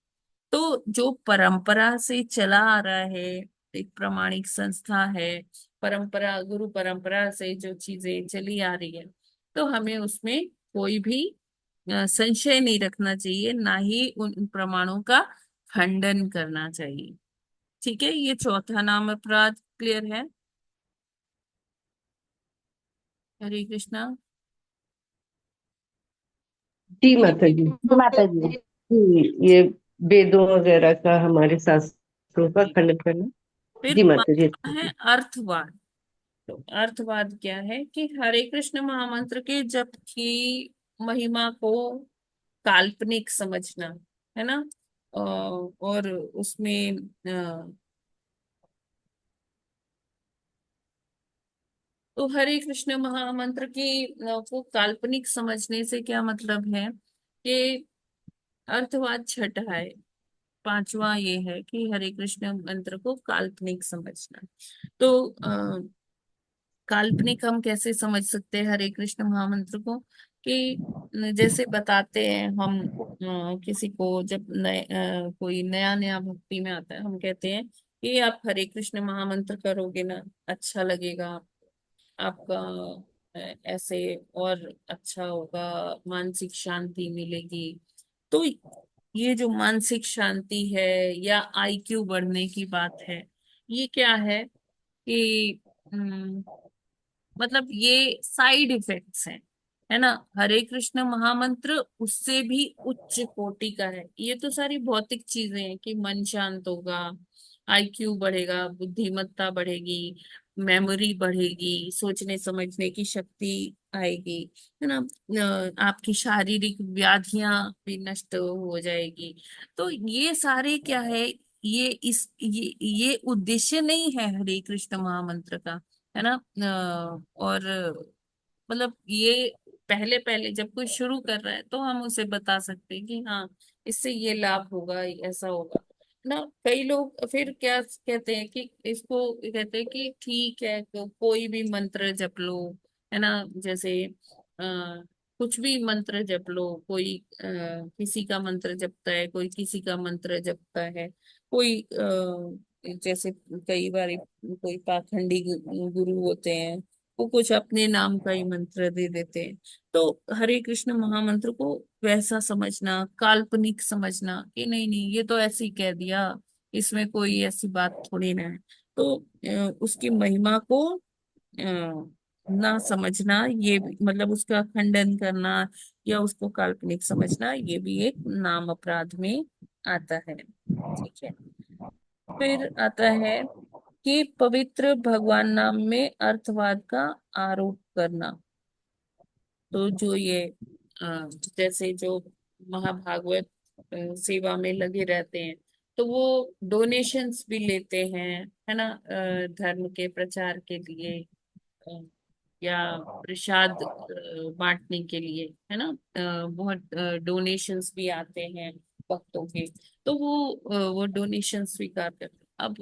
तो जो परंपरा से चला आ रहा है, एक प्रामाणिक संस्था है, परंपरा, गुरु परंपरा से जो चीजें चली आ रही है, तो हमें उसमें कोई भी संशय नहीं रखना चाहिए, ना ही उन प्रमाणों का खंडन करना चाहिए। ठीक है, ये चौथा नाम अपराध क्लियर है। हरे कृष्णा। जी माता जी। माता जी। ये वेदों वगैरह का, हमारे शास्त्रों का खंडन करना। फिर जी माता जी। पांचवा है अर्थवाद। तो अर्थवाद क्या है कि हरे कृष्ण महामंत्र के जप की महिमा को काल्पनिक समझना, है ना। और उसमें तो हरे कृष्ण महामंत्र की को काल्पनिक समझने से क्या मतलब है कि अर्थवाद छठा है। पांचवा ये है कि हरे कृष्ण मंत्र को काल्पनिक समझना। तो काल्पनिक हम कैसे समझ सकते हैं हरे कृष्ण महामंत्र को कि जैसे बताते हैं हम किसी को जब कोई नया नया भक्ति में आता है, हम कहते हैं कि आप हरे कृष्ण महामंत्र करोगे ना, अच्छा लगेगा आपका, ऐसे और अच्छा होगा, मानसिक शांति मिलेगी। तो ये जो मानसिक शांति है या आईक्यू बढ़ने की बात है, ये क्या है कि मतलब ये साइड इफेक्ट्स हैं, है ना। हरे कृष्ण महामंत्र उससे भी उच्च कोटि का है। ये तो सारी भौतिक चीजें हैं कि मन शांत होगा, आईक्यू बढ़ेगा, बुद्धिमत्ता बढ़ेगी, मेमोरी बढ़ेगी, सोचने समझने की शक्ति आएगी, है ना। आपकी शारीरिक व्याधियां भी नष्ट हो जाएगी। तो ये सारे क्या है, ये उद्देश्य नहीं है हरे कृष्ण महामंत्र का, है ना। और मतलब ये पहले पहले जब कोई शुरू कर रहा है तो हम उसे बता सकते हैं कि हाँ, इससे ये लाभ होगा, ऐसा होगा ना। कई लोग फिर क्या कहते हैं कि इसको कहते हैं कि ठीक है तो कोई भी मंत्र जप लो, है ना। जैसे कुछ भी मंत्र जप लो, कोई किसी का मंत्र जपता है, कोई किसी का मंत्र जपता है, कोई जैसे कई बार कोई पाखंडी गुरु होते हैं, वो कुछ अपने नाम का ही मंत्र दे देते हैं। तो हरे कृष्ण महामंत्र को वैसा समझना, काल्पनिक समझना कि नहीं नहीं ये तो ऐसे ही कह दिया, इसमें कोई ऐसी बात थोड़ी ना है। तो उसकी महिमा को ना समझना, ये मतलब उसका खंडन करना या उसको काल्पनिक समझना, ये भी एक नाम अपराध में आता है। ठीक है। फिर आता है कि पवित्र भगवान नाम में अर्थवाद का आरोप करना। तो जो ये जैसे जो महाभागवत सेवा में लगे रहते हैं, तो वो डोनेशंस भी लेते हैं, है ना, धर्म के प्रचार के लिए, अ, या प्रसाद बांटने के लिए, है ना। बहुत डोनेशंस भी आते हैं भक्तों के, तो वो डोनेशन स्वीकार करते हैं। अब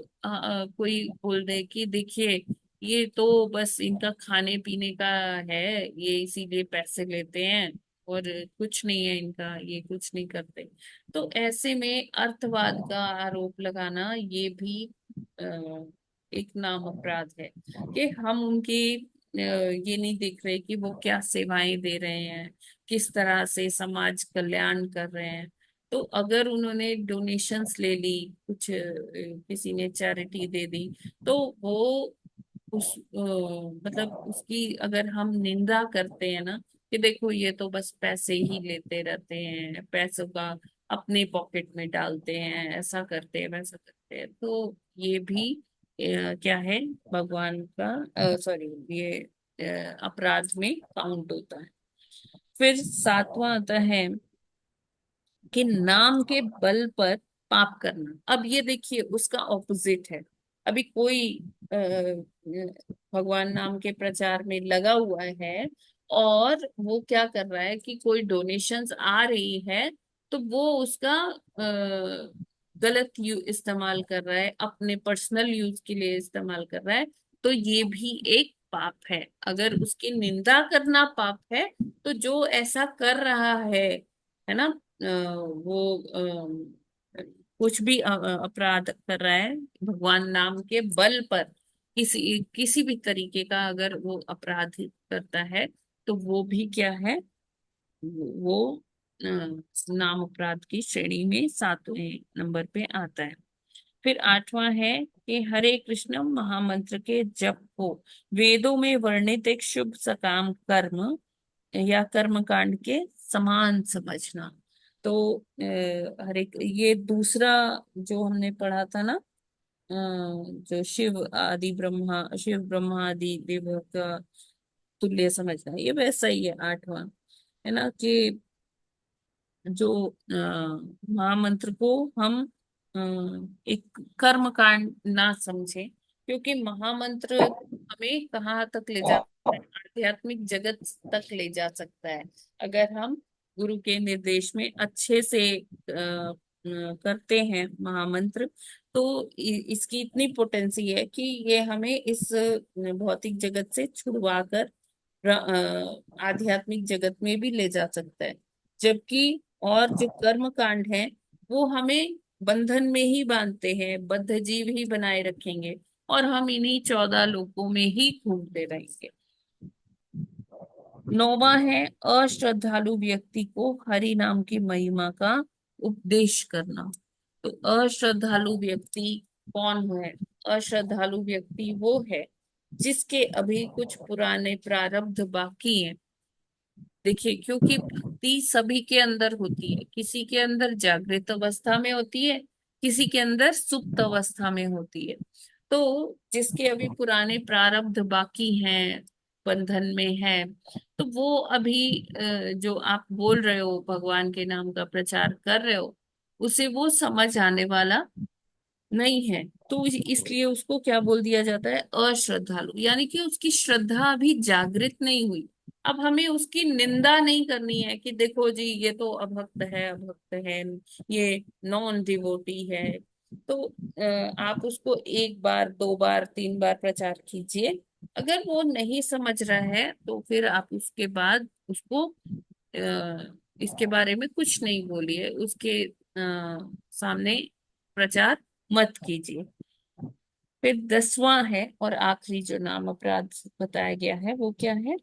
कोई बोल दे कि देखिए ये तो बस इनका खाने पीने का है, ये इसीलिए पैसे लेते हैं और कुछ नहीं है इनका, ये कुछ नहीं करते। तो ऐसे में अर्थवाद का आरोप लगाना ये भी एक नाम अपराध है कि हम उनकी ये नहीं देख रहे कि वो क्या सेवाएं दे रहे हैं, किस तरह से समाज कल्याण कर रहे हैं। तो अगर उन्होंने डोनेशंस ले ली, कुछ किसी ने चैरिटी दे दी, तो वो मतलब उसकी अगर हम निंदा करते हैं ना कि देखो ये तो बस पैसे ही लेते रहते हैं, पैसों का अपने पॉकेट में डालते हैं, ऐसा करते हैं वैसा करते हैं, तो ये भी क्या है, भगवान का सॉरी ये अपराध में काउंट होता है। फिर सातवां आता है कि नाम के बल पर पाप करना। अब ये देखिए उसका ऑपोजिट है। अभी कोई भगवान नाम के प्रचार में लगा हुआ है और वो क्या कर रहा है कि कोई डोनेशंस आ रही है, तो वो उसका गलत इस्तेमाल कर रहा है, अपने पर्सनल यूज के लिए इस्तेमाल कर रहा है। तो ये भी एक पाप है। अगर उसकी निंदा करना पाप है, तो जो ऐसा कर रहा है ना, वो कुछ भी अपराध कर रहा है भगवान नाम के बल पर, किसी किसी भी तरीके का अगर वो अपराध करता है, तो वो भी क्या है, वो नाम अपराध की श्रेणी में सातवें नंबर पे आता है। फिर आठवां है कि हरे कृष्ण महामंत्र के जप को वेदों में वर्णित एक शुभ सकाम कर्म या कर्म कांड के समान समझना। तो हर एक ये दूसरा जो हमने पढ़ा था ना, जो शिव ब्रह्मा आदि देवों का तुल्य समझना, ये वैसा ही है 8वां, है ना, कि जो महामंत्र को हम एक कर्म कांड ना समझे, क्योंकि महामंत्र हमें कहाँ तक ले जाता है, आध्यात्मिक जगत तक ले जा सकता है, अगर हम गुरु के निर्देश में अच्छे से करते हैं महामंत्र। तो इसकी इतनी पोटेंसी है कि ये हमें इस भौतिक जगत से छुड़वा कर आध्यात्मिक जगत में भी ले जा सकता है। जबकि और जो कर्म कांड है वो हमें बंधन में ही बांधते हैं, बद्ध जीव ही बनाए रखेंगे, और हम इन्हीं 14 लोकों में ही घूमते रहेंगे। 9वां है अश्रद्धालु व्यक्ति को हरि नाम की महिमा का उपदेश करना। तो अश्रद्धालु व्यक्ति कौन है? अश्रद्धालु व्यक्ति वो है जिसके अभी कुछ पुराने प्रारब्ध बाकी हैं। देखिए, क्योंकि भक्ति सभी के अंदर होती है, किसी के अंदर जागृत अवस्था में होती है, किसी के अंदर सुप्त अवस्था में होती है। तो जिसके अभी पुराने प्रारब्ध बाकी हैं, बंधन में है, तो वो अभी जो आप बोल रहे हो भगवान के नाम का प्रचार कर रहे हो, उसे वो समझ आने वाला नहीं है। तो इसलिए उसको क्या बोल दिया जाता है? अश्रद्धालु, यानी कि उसकी श्रद्धा अभी जागृत नहीं हुई। अब हमें उसकी निंदा नहीं करनी है कि देखो जी ये तो अभक्त है, अभक्त है, ये नॉन डिवोटी है। तो आप उसको 1 बार 2 बार 3 बार प्रचार कीजिए। अगर वो नहीं समझ रहा है तो फिर आप उसके बाद उसको इसके बारे में कुछ नहीं बोलिए, उसके सामने प्रचार मत कीजिए। फिर 10वां है और आखिरी जो नाम अपराध बताया गया है वो क्या है?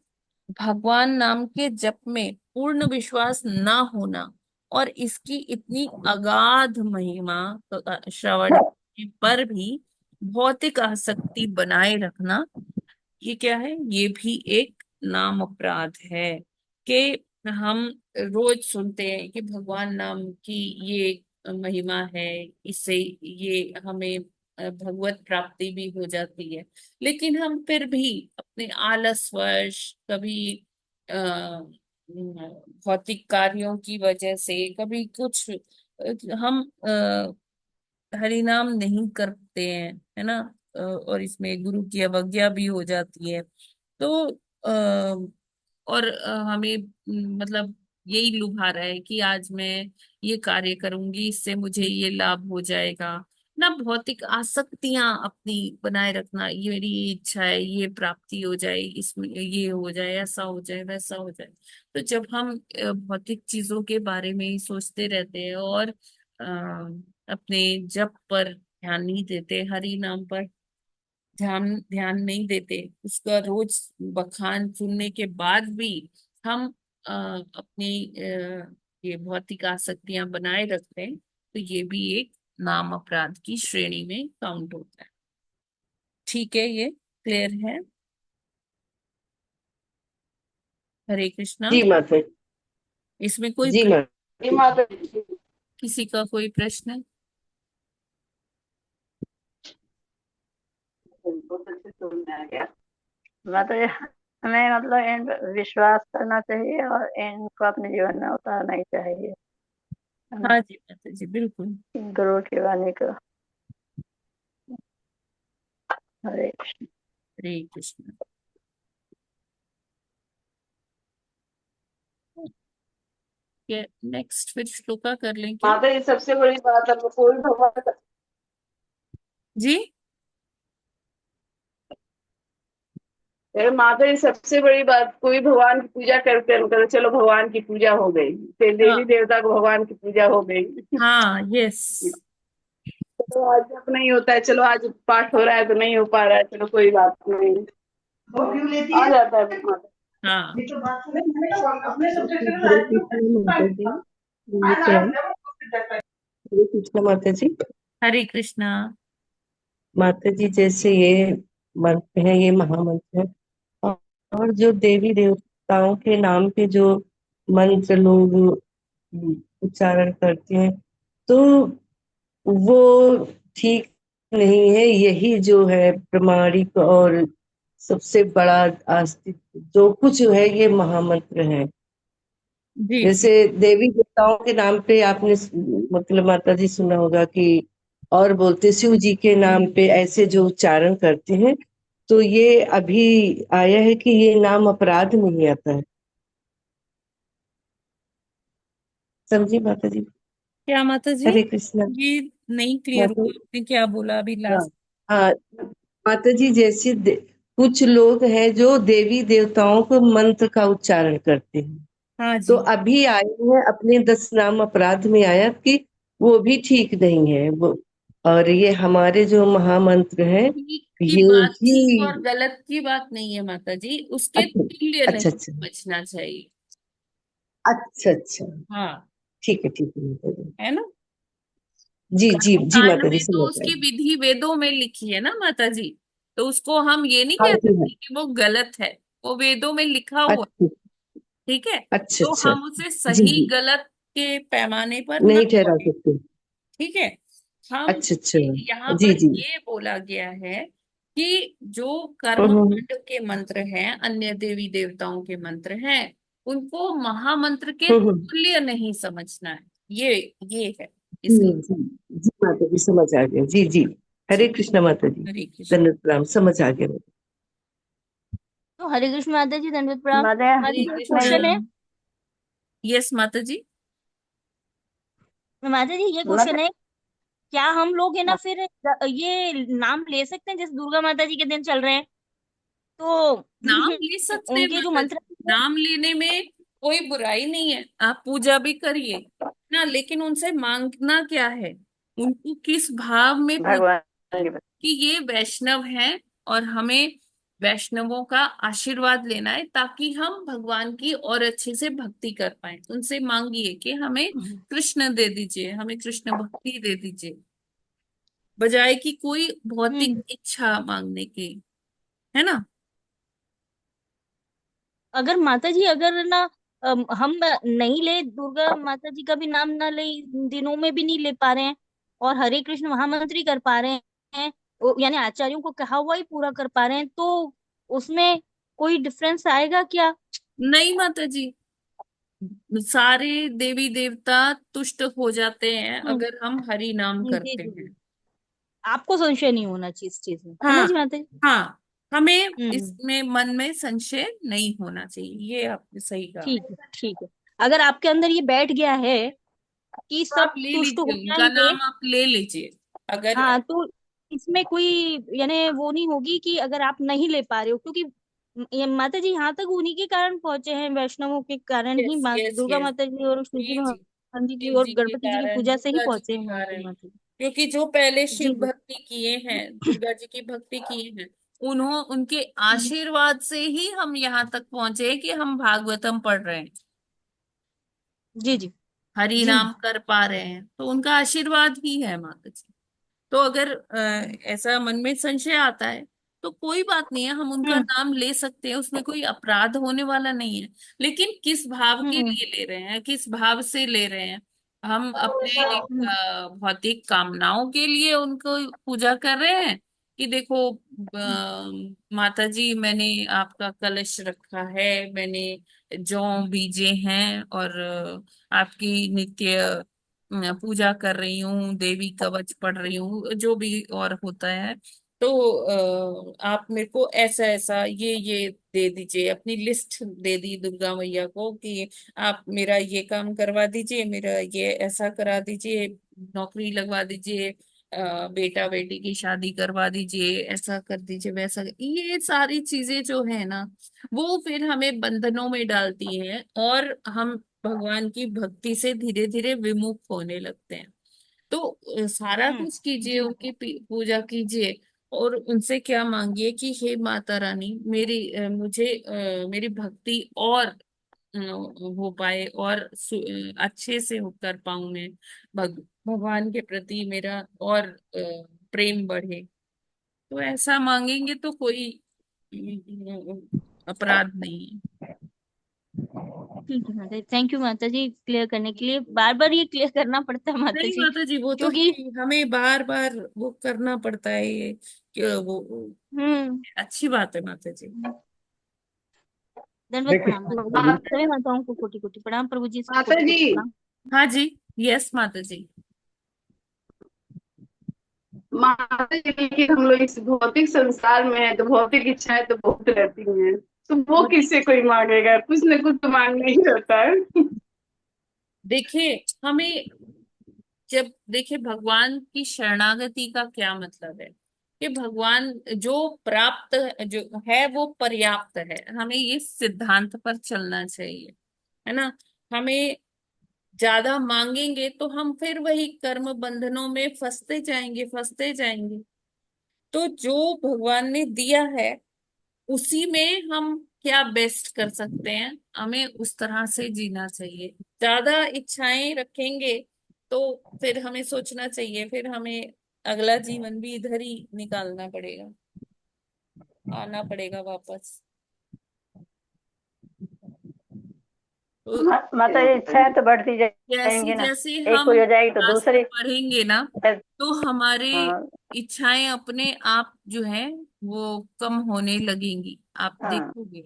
भगवान नाम के जप में पूर्ण विश्वास ना होना और इसकी इतनी अगाध महिमा श्रवण पर भी भौतिक आसक्ति बनाए रखना, ये क्या है? ये भी एक नाम अपराध है। कि हम रोज सुनते हैं कि भगवान नाम की ये महिमा है, इससे ये हमें भगवत प्राप्ति भी हो जाती है, लेकिन हम फिर भी अपने आलसवश कभी भौतिक कार्यों की वजह से कभी कुछ हम हरि नाम नहीं करते हैं, है ना। और इसमें गुरु की अवज्ञा भी हो जाती है। तो और हमें मतलब यही लुभा रहा है कि आज मैं ये कार्य करूंगी, इससे मुझे ये लाभ हो जाएगा ना। भौतिक आसक्तियां अपनी बनाए रखना, ये मेरी इच्छा है, ये प्राप्ति हो जाए, इसमें ये हो जाए, ऐसा हो जाए, वैसा हो जाए। तो जब हम भौतिक चीजों के बारे में ही सोचते रहते हैं और अपने जप पर ध्यान नहीं देते, हरि नाम पर ध्यान ध्यान नहीं देते, उसका रोज बखान सुनने के बाद भी हम अपनी ये भौतिक आसक्तियां बनाए रखते हैं, तो ये भी एक नाम अपराध की श्रेणी में काउंट होता है। ठीक है, ये क्लियर है? हरे कृष्णा। जी माता इसमें कोई जी माता जी। किसी का कोई प्रश्न? बहुत अच्छे समझ में आ गया। मतलब हमें मतलब इन पे विश्वास करना चाहिए और इनको अपने जीवन में उतारना ही चाहिए, है ना, हाँ जी माता जी, बिल्कुल। गुरु की वाणी को। हरे कृष्ण। हरे कृष्ण। नेक्स्ट फिर श्लोका कर लें क्या? माता जी सबसे बड़ी बात है कोई भगवान जी। अरे माता जी सबसे बड़ी बात, कोई भगवान की पूजा करते हैं तो चलो भगवान की पूजा हो गई, फिर हाँ देवी देवता को भगवान की पूजा हो गई। हाँ, यस। चलो आज जब नहीं होता है, चलो आज पाठ हो रहा है तो नहीं हो पा रहा है, चलो कोई बात नहीं, आ जाता है माता। हाँ। हरे कृष्ण माता जी। हरे कृष्ण माता जी। हरे कृष्णा। माता जी, जैसे ये मंत्र है, ये महामंत्र है, और जो देवी देवताओं के नाम पे जो मंत्र लोग उच्चारण करते हैं, तो वो ठीक नहीं है। यही जो है प्रमाणिक और सबसे बड़ा अस्तित्व जो कुछ है, ये महामंत्र है। जी जैसे देवी देवताओं के नाम पे आपने मतलब माता जी सुना होगा कि और बोलते शिव जी के नाम पे ऐसे जो उच्चारण करते हैं, तो ये अभी आया है कि ये नाम अपराध नहीं आता है। समझी माता जी? क्या माता जी? हरे कृष्णा। ये नहीं क्लियर माता हुआ, आपने क्या बोला अभी हाँ लास्ट? हाँ, माता जी जैसे कुछ लोग हैं जो देवी देवताओं को मंत्र का उच्चारण करते हैं, हाँ तो जी। अभी आए हैं अपने 10 नाम अपराध में आया कि वो भी ठीक नहीं है वो। और ये हमारे जो महामंत्र हैं, ठीक की ये बात, ठीक ही। और गलत की बात नहीं है माता जी, उसके अच्छा तुल्य अच्छा नहीं अच्छा समझना चाहिए। अच्छा अच्छा, हाँ, ठीक है माता जी। है ना। जी जी कर्म जी कांड माता जी, में तो समझ उसकी आएगी। विधि वेदों में लिखी है ना माता जी, तो उसको हम ये नहीं हाँ कह जी हाँ। सकते कि वो गलत है। वो वेदों में लिखा हुआ है, अच्छा ठीक है। अच्छा तो अच्छा। हम उसे जी सही जी, गलत के पैमाने पर ना नहीं ठहरा पढ़े, सकते। ठीक है। हम अच्छा अच्छा। यहाँ जी पर जी। ये बोला गया है कि जो कर्म हम्म, कांड के मंत्र हैं, अन्य देवी देवताओं के मंत्र हैं, उनको महामंत्र के हम्म, तुल्य नहीं समझना है। ये है इसलिए। जी जी माता जी, समझ आ गया। जी जी। हरे जी, कृष्णा माता जी। हरे कृष्ण। धन्यवाद प्रणाम, समझ आ गया। तो हरे कृष्ण माता जी, दंडवत प्रणाम। माता माता हरे जी एक कृष्ण। क्वेश्चन है। यस माता जी। माता जी ये माता क्वेश्चन है, क्या हम लोग है ना फिर ये नाम ले सकते हैं जैसे दुर्गा माता जी के दिन चल रहे हैं, तो नाम ले सकते हैं उनके जो माता जी, मंत्र हैं, नाम लेने में कोई बुराई नहीं है, आप पूजा भी करिए ना, लेकिन उनसे मांगना क्या है, उनको किस भाव में भगवान की कि ये वैष्णव हैं और हमें वैष्णवों का आशीर्वाद लेना है ताकि हम भगवान की और अच्छे से भक्ति कर पाए। उनसे मांगिए कि हमें कृष्ण दे दीजिए, हमें कृष्ण भक्ति दे दीजिए, बजाय कि कोई भौतिक हम्म, इच्छा मांगने की, है ना। अगर माता जी अगर ना हम नहीं ले दुर्गा माता जी का भी नाम ना ले, इन दिनों में भी नहीं ले पा रहे हैं, और हरे कृष्ण महामंत्र ही कर पा रहे हैं, यानी आचार्यों को कहा हुआ ही पूरा कर पा रहे हैं, तो उसमें कोई डिफरेंस आएगा क्या? नहीं माता जी, सारे देवी देवता तुष्ट हो जाते हैं हम्म, अगर हम हरि नाम जी करते जी हैं। जी। आपको संशय नहीं होना चाहिए इस चीज में, है ना हाँ जी माता जी? हाँ, हमें हम्म, इसमें मन में संशय नहीं होना चाहिए, ये आपने सही कहा। ठीक है ठीक है। अगर आपके अंदर ये बैठ गया है कि तो आप सब ले तुष्ट हो लीजिए, उनका जाएंगे, नाम आप ले लीजिए अगर। हाँ, तो इसमें कोई यानी वो नहीं होगी कि अगर आप नहीं ले पा रहे हो, क्योंकि ये माता जी यहाँ तक उन्हीं के कारण पहुंचे हैं, वैष्णवों के कारण ही, यस यस दुर्गा यस। माता जी और शिव जी जी जी, भगवान जी की शिव और जी के गणपति जी की कारण, पूजा से ही दुर्गा जी पहुंचे के हैं वहां पे कारण, माता जी। क्योंकि जो पहले शिव जी जी। भक्ति किए हैं, दुर्गा जी की भक्ति किए हैं, उनके आशीर्वाद से ही हम यहाँ तक पहुंचे कि हम भागवतम पढ़ रहे हैं, जी जी हरि जी। नाम कर पा रहे हैं, तो उनका आशीर्वाद ही है माता जी। तो अगर ऐसा मन में संशय आता है तो कोई बात नहीं है, हम उनका हम्म नाम ले सकते हैं, उसमें कोई अपराध होने वाला नहीं है। लेकिन किस भाव के हम्म लिए ले रहे हैं, किस भाव से ले रहे हैं, हम अपने हम्म भौतिक कामनाओं के लिए उनको पूजा कर रहे हैं कि देखो माता जी मैंने आपका कलश रखा है, मैंने जौ बीजे हैं और आपकी नित्य पूजा कर रही हूँ, देवी कवच पढ़ रही हूँ, जो भी और होता है। तो आप मेरे को ऐसा ऐसा ये दे दीजिए, अपनी लिस्ट दे दी दुर्गा मैया को कि आप मेरा ये काम करवा दीजिए, मेरा ये ऐसा करा दीजिए, नौकरी लगवा दीजिए, बेटा बेटी की शादी करवा दीजिए, ऐसा कर दीजिए, वैसा ये सारी चीजें जो है ना, वो फिर हमें बंधनों में डालती हैं और हम भगवान की भक्ति से धीरे धीरे विमुख होने लगते हैं। तो सारा कुछ कीजिए, जी उनकी पूजा कीजिए और उनसे क्या मांगिए कि हे माता रानी, मेरी भक्ति और हो पाए और अच्छे से हो कर पाऊं मैं, भगवान के प्रति मेरा और प्रेम बढ़े। तो ऐसा मांगेंगे तो कोई अपराध नहीं है। ठीक है माता जी, थैंक यू माता जी क्लियर करने के लिए। बार बार ये क्लियर करना पड़ता है माता नहीं जी, माता जी, वो तो है क्योंकि ही, हमें बार बार वो करना पड़ता है ये कि वो हम्म अच्छी बात है माता जी। दंडवत देखिए प्रणाम माता जी, माता सभी माताओं को कोटि कोटि प्रणाम, प्रभु जी सबको माता कोटि जी कोटि प्रणाम। हाँ जी। यस माता जी। माता जी, लेकिन हम लोग इस भौतिक संसार में है तो भौतिक इच्छाएं तो बहुत रहती हैं, तो वो किससे कोई मांगेगा, कुछ न कुछ तो मांगना ही रहता है। देखिए हमें, जब देखिए भगवान की शरणागति का क्या मतलब है कि भगवान जो प्राप्त जो है वो पर्याप्त है, हमें ये सिद्धांत पर चलना चाहिए, है ना। हमें ज्यादा मांगेंगे तो हम फिर वही कर्म बंधनों में फंसते जाएंगे, फंसते जाएंगे। तो जो भगवान ने दिया है उसी में हम क्या बेस्ट कर सकते हैं, हमें उस तरह से जीना चाहिए। ज्यादा इच्छाएं रखेंगे तो फिर हमें सोचना चाहिए, फिर हमें अगला जीवन भी इधर ही निकालना पड़ेगा, आना पड़ेगा वापस। तो माता जी इच्छाएं तो बढ़ती जैसे जाएंगी ना, जैसे एक हम पूरी हो जाएगी तो रास्ते दूसरी। बढ़ेंगे ना, तो हमारे हाँ इच्छाएं अपने आप जो है वो कम होने लगेंगी, आप हाँ देखोगे,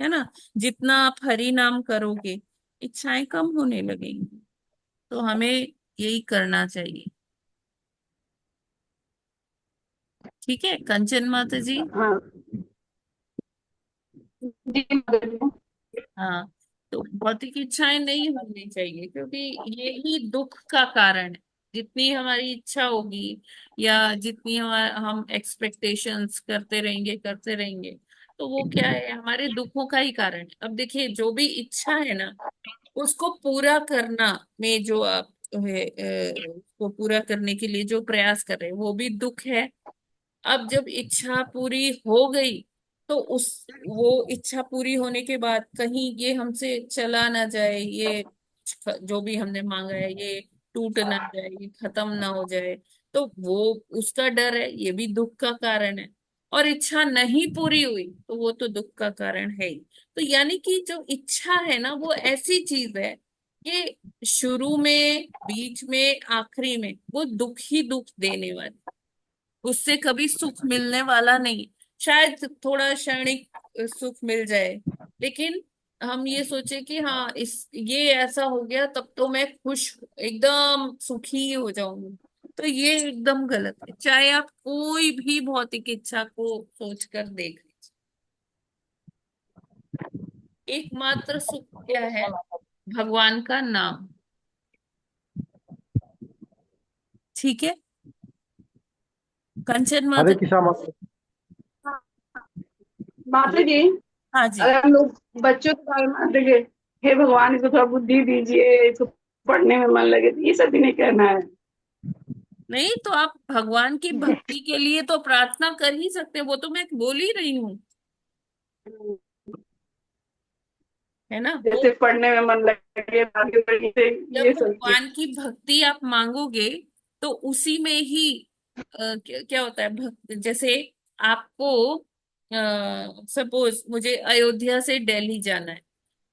है ना। जितना आप हरि नाम करोगे इच्छाएं कम होने लगेंगी। तो हमें यही करना चाहिए। ठीक है कंचन माता जी। हाँ जी माता जी। हाँ, तो भौतिक इच्छाएं नहीं होनी चाहिए, क्योंकि यही दुख का कारण है। जितनी हमारी इच्छा होगी या जितनी हम एक्सपेक्टेशंस करते रहेंगे, तो वो क्या है, हमारे दुखों का ही कारण है। अब देखिए जो भी इच्छा है ना, उसको पूरा करना में जो आप उसको पूरा करने के लिए जो प्रयास कर रहे हैं वो भी दुख है। अब जब इच्छा पूरी हो गई तो उस वो इच्छा पूरी होने के बाद कहीं ये हमसे चला ना जाए, ये जो भी हमने मांगा है ये टूट ना जाए, ये खत्म ना हो जाए, तो वो उसका डर है, ये भी दुख का कारण है। और इच्छा नहीं पूरी हुई तो वो तो दुख का कारण है ही। तो यानी कि जो इच्छा है ना वो ऐसी चीज है कि शुरू में, बीच में, आखिरी में वो दुख ही दुख देने वाली, उससे कभी सुख मिलने वाला नहीं। शायद थोड़ा क्षणिक सुख मिल जाए, लेकिन हम ये सोचे कि हाँ इस ये ऐसा हो गया तब तो मैं खुश एकदम सुखी हो जाऊंगी, तो ये एकदम गलत है। चाहे आप कोई भी भौतिक इच्छा को सोचकर देख लीजिए, एकमात्र सुख क्या है, भगवान का नाम। ठीक है कंचन हरे माता। कृष्णा माता। माता जी, हाँ जी। अगर हम लोग बच्चों के बारे में देखे, हे भगवान इसको थोड़ा बुद्धि दीजिए, इसको पढ़ने में मन लगे, तो ये सब भी नहीं कहना है। नहीं तो आप भगवान की भक्ति के लिए तो प्रार्थना कर ही सकते हैं, वो तो मैं बोल ही रही हूँ, है ना। जैसे पढ़ने में मन लगे, आगे बढ़ने से, जब ये सब चीज। भगवान की भक्ति आप मांगोगे तो उसी में ही क्या होता है, भक्त जैसे आपको सपोज मुझे अयोध्या से दिल्ली जाना है,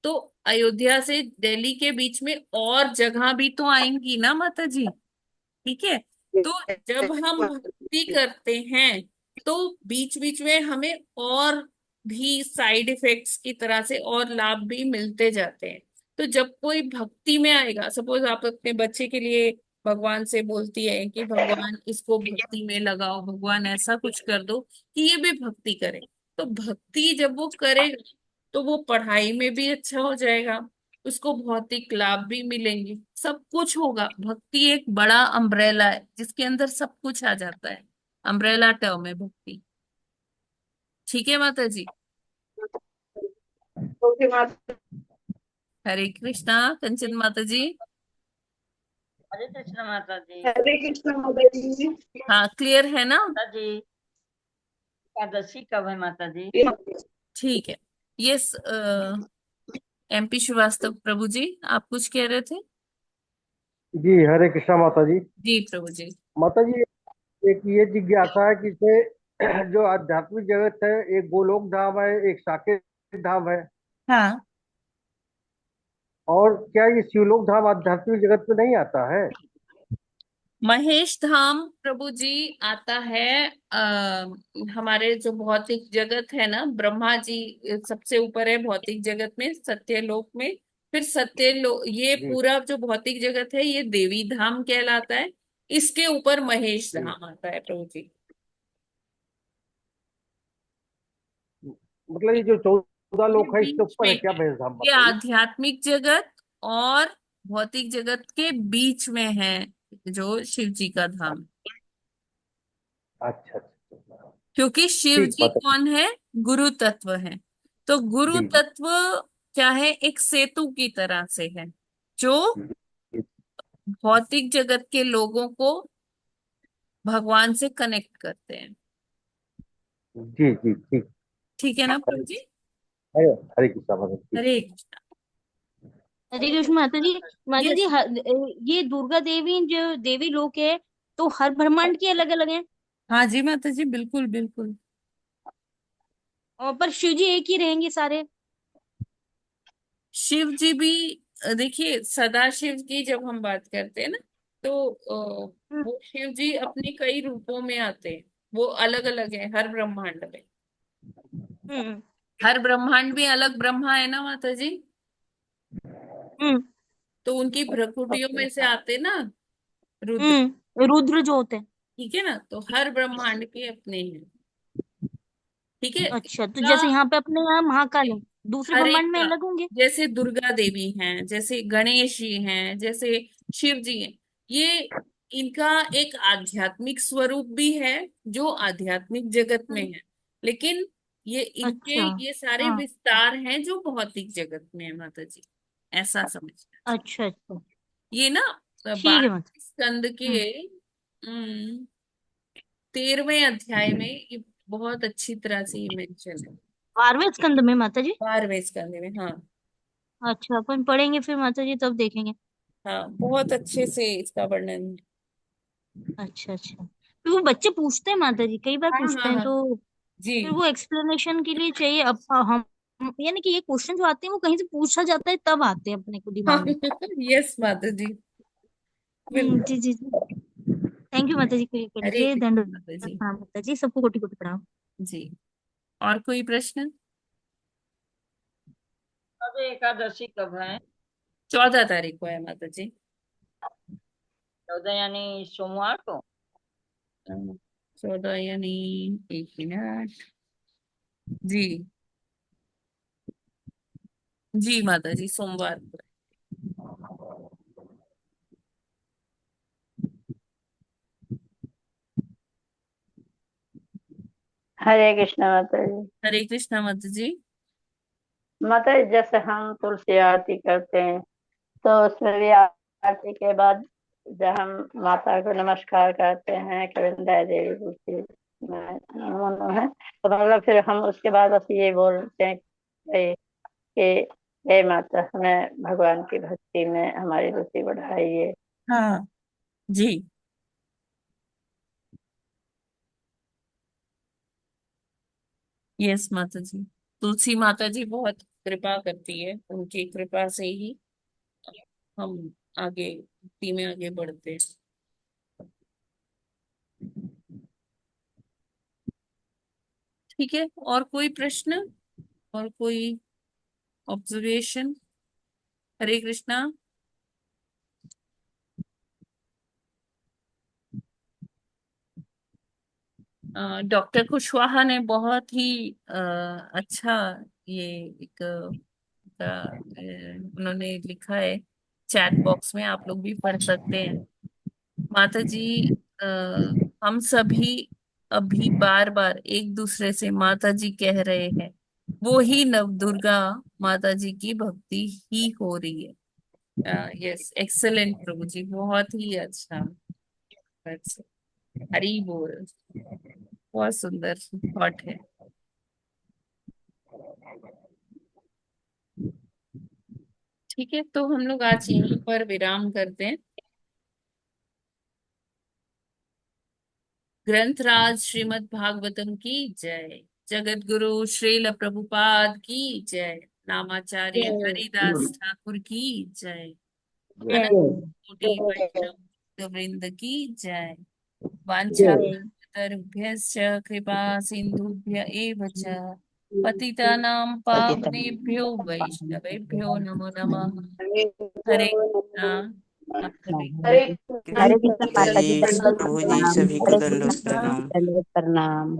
तो अयोध्या से दिल्ली के बीच में और जगह भी तो आएंगी ना माता जी। ठीक है, तो जब हम भक्ति करते हैं तो बीच बीच में हमें और भी साइड इफेक्ट्स की तरह से और लाभ भी मिलते जाते हैं। तो जब कोई भक्ति में आएगा, सपोज आप अपने बच्चे के लिए भगवान से बोलती है कि भगवान इसको भक्ति में लगाओ, भगवान ऐसा कुछ कर दो कि ये भी भक्ति करे, तो भक्ति जब वो करेगा तो वो पढ़ाई में भी अच्छा हो जाएगा, उसको भौतिक लाभ भी मिलेंगे, सब कुछ होगा। भक्ति एक बड़ा अम्ब्रेला है जिसके अंदर सब कुछ आ जाता है, अम्ब्रेला टर्म है भक्ति। ठीक है माता जी। ओके माता। हरे कृष्णा कंचन माता जी। हरे कृष्ण माता जी। हरे कृष्ण माता जी। हाँ क्लियर है ना। माता जी एकादशी कब है माता जी? ठीक है। यस एमपी श्रीवास्तव प्रभु जी, आप कुछ कह रहे थे। जी हरे कृष्णा माता जी। जी प्रभु जी। माता जी, एक ये जिज्ञासा है कि जैसे जो आध्यात्मिक जगत है, एक गोलोक धाम है, एक साकेत धाम है। हाँ और क्या ये शिवलोक धाम आध्यात्मिक जगत में नहीं आता है? महेश धाम प्रभु जी आता है हमारे जो भौतिक जगत है ना, ब्रह्मा जी सबसे ऊपर है भौतिक जगत में, सत्यलोक में। फिर सत्यलोक, ये जी पूरा जो भौतिक जगत है ये देवी धाम कहलाता है। इसके ऊपर महेश जी। धाम आता है प्रभु जी। मतलब ये जो 14 ये लोक है इसके बीच ऊपर में है क्या है, महेश धाम, ये बताइए। आध्यात्मिक जगत और भौतिक जगत के बीच में है जो शिव जी का धाम। अच्छा अच्छा अच्छा। क्योंकि शिव ठीक जी माता कौन है? गुरु तत्व है। तो गुरु जी। तत्व क्या है? एक सेतु की तरह से है जो जी भौतिक जगत के लोगों को भगवान से कनेक्ट करते हैं। जी जी ठीक। ठीक है ना प्रभु हरे जी? हरे हरे कृष्णा माता जी। हरे कृष्णा। हरे कृष्ण माता जी। माता जी यस। ये दुर्गा देवी जो देवी लोक है तो हर ब्रह्मांड की अलग अलग है। हाँ जी माता जी, बिल्कुल बिल्कुल। और पर शिव जी एक ही रहेंगे सारे। शिव जी भी देखिए, सदाशिव की जब हम बात करते हैं ना, तो हम्म वो शिव जी अपने कई रूपों में आते हैं। वो अलग अलग है हर ब्रह्मांड में। हम्म हर ब्रह्मांड में अलग ब्रह्मा है ना माता जी। हम्म तो उनकी भ्रकुटियों में से आते ना रुद्र। रुद्र जो होते हैं। ठीक है ना, तो हर ब्रह्मांड के अपने हैं। ठीक है, अच्छा तो इसका जैसे यहाँ पे अपने यहाँ महाकाल है, दूसरे हर एक ब्रह्मांड में का, अलग होंगे। जैसे दुर्गा देवी हैं, जैसे गणेश जी हैं, जैसे शिव जी हैं, ये इनका एक आध्यात्मिक स्वरूप भी है जो आध्यात्मिक जगत में हम्म, है। लेकिन ये इनके अच्छा। ये सारे हाँ। विस्तार हैं जो भौतिक जगत में है माता जी। ऐसा समझना। अच्छा अच्छा। ये ना ठीक है 12 माता। स्कंद के हम्म 13वें अध्याय में ये बहुत अच्छी तरह से ये मेंशन है। 12वें स्कंद में माता जी। 12वें स्कंद में, हाँ। अच्छा अपन पढ़ेंगे फिर माता जी तब देखेंगे। हाँ, बहुत अच्छे से इसका वर्णन है। अच्छा अच्छा। फिर वो बच्चे पूछते हैं माता जी, कई बार हाँ पूछते हाँ हैं हाँ तो जी। फिर वो एक्सप्लेनेशन के लिए चाहिए। अब यानी कि ये क्वेश्चन जो आते हैं वो कहीं से पूछा जाता है तब आते हैं अपने को हाँ, दिमाग में। यस माता जी, जी बिल्कुल। जी जी। थैंक यू माता जी क्लियर करने के हरे लिए। कृष्ण माता धन्यवाद। जी। हाँ माता जी सबको कोटि कोटि प्रणाम। जी, और कोई प्रश्न? अब एकादशी कब है? 14 तारीख को है माता जी। 14 यानी सोमवार को। 14 यानी, एक मिनट। जी, जी माता जी, सोमवार को। हरे कृष्णा माता जी। हरे कृष्णा माता जी। माता जी जैसे हम तुलसी आरती करते हैं तो उसमें भी आरती के बाद जब हम माता को नमस्कार करते हैं कविंदा देवी तुलसी मैं नमो नमः है, तो मतलब फिर हम उसके बाद बस ये बोलते हैं कि हे माता हमें भगवान की भक्ति में हमारी रुचि बढ़ाइए। हाँ जी। यस माता जी, तुलसी माता जी बहुत कृपा करती है, उनकी कृपा से ही हम आगे भक्ति में आगे बढ़ते हैं। ठीक है, और कोई प्रश्न, और कोई ऑब्जर्वेशन? हरे कृष्णा। डॉक्टर कुशवाहा ने बहुत ही अच्छा ये एक उन्होंने लिखा है चैट बॉक्स में, आप लोग भी पढ़ सकते हैं। माता जी, आ, हम सभी अभी बार बार एक दूसरे से माता जी कह रहे हैं, वो ही नव दुर्गा माता जी की भक्ति ही हो रही है। यस, एक्सेलेंट प्रभु जी, बहुत ही अच्छा। अच्छा, हरी बोल, बहुत सुंदर थॉट है। ठीक है, तो हम लोग आज यहीं पर विराम करते हैं। ग्रंथराज श्रीमद् भागवतम की जय। जगत गुरु श्रील प्रभुपाद की जय। नामाचार्य हरिदास ठाकुर की जय। जय अनंत कोटि वैष्णव वृंद की जय। वाञ्छाकल्पतरुभ्यश्च कृपा सिन्धुभ्य एव च पतितानां पावनेभ्यो वैष्णवेभ्यो नमो नमः। हरे कृष्णा हरे हरे हरे कृष्ण कृष्ण माता माता जी जी, प्रभु जी प्रणाम। सभी को हरे दंडवत कृष्ण, प्रणाम। दंडवत प्रणाम।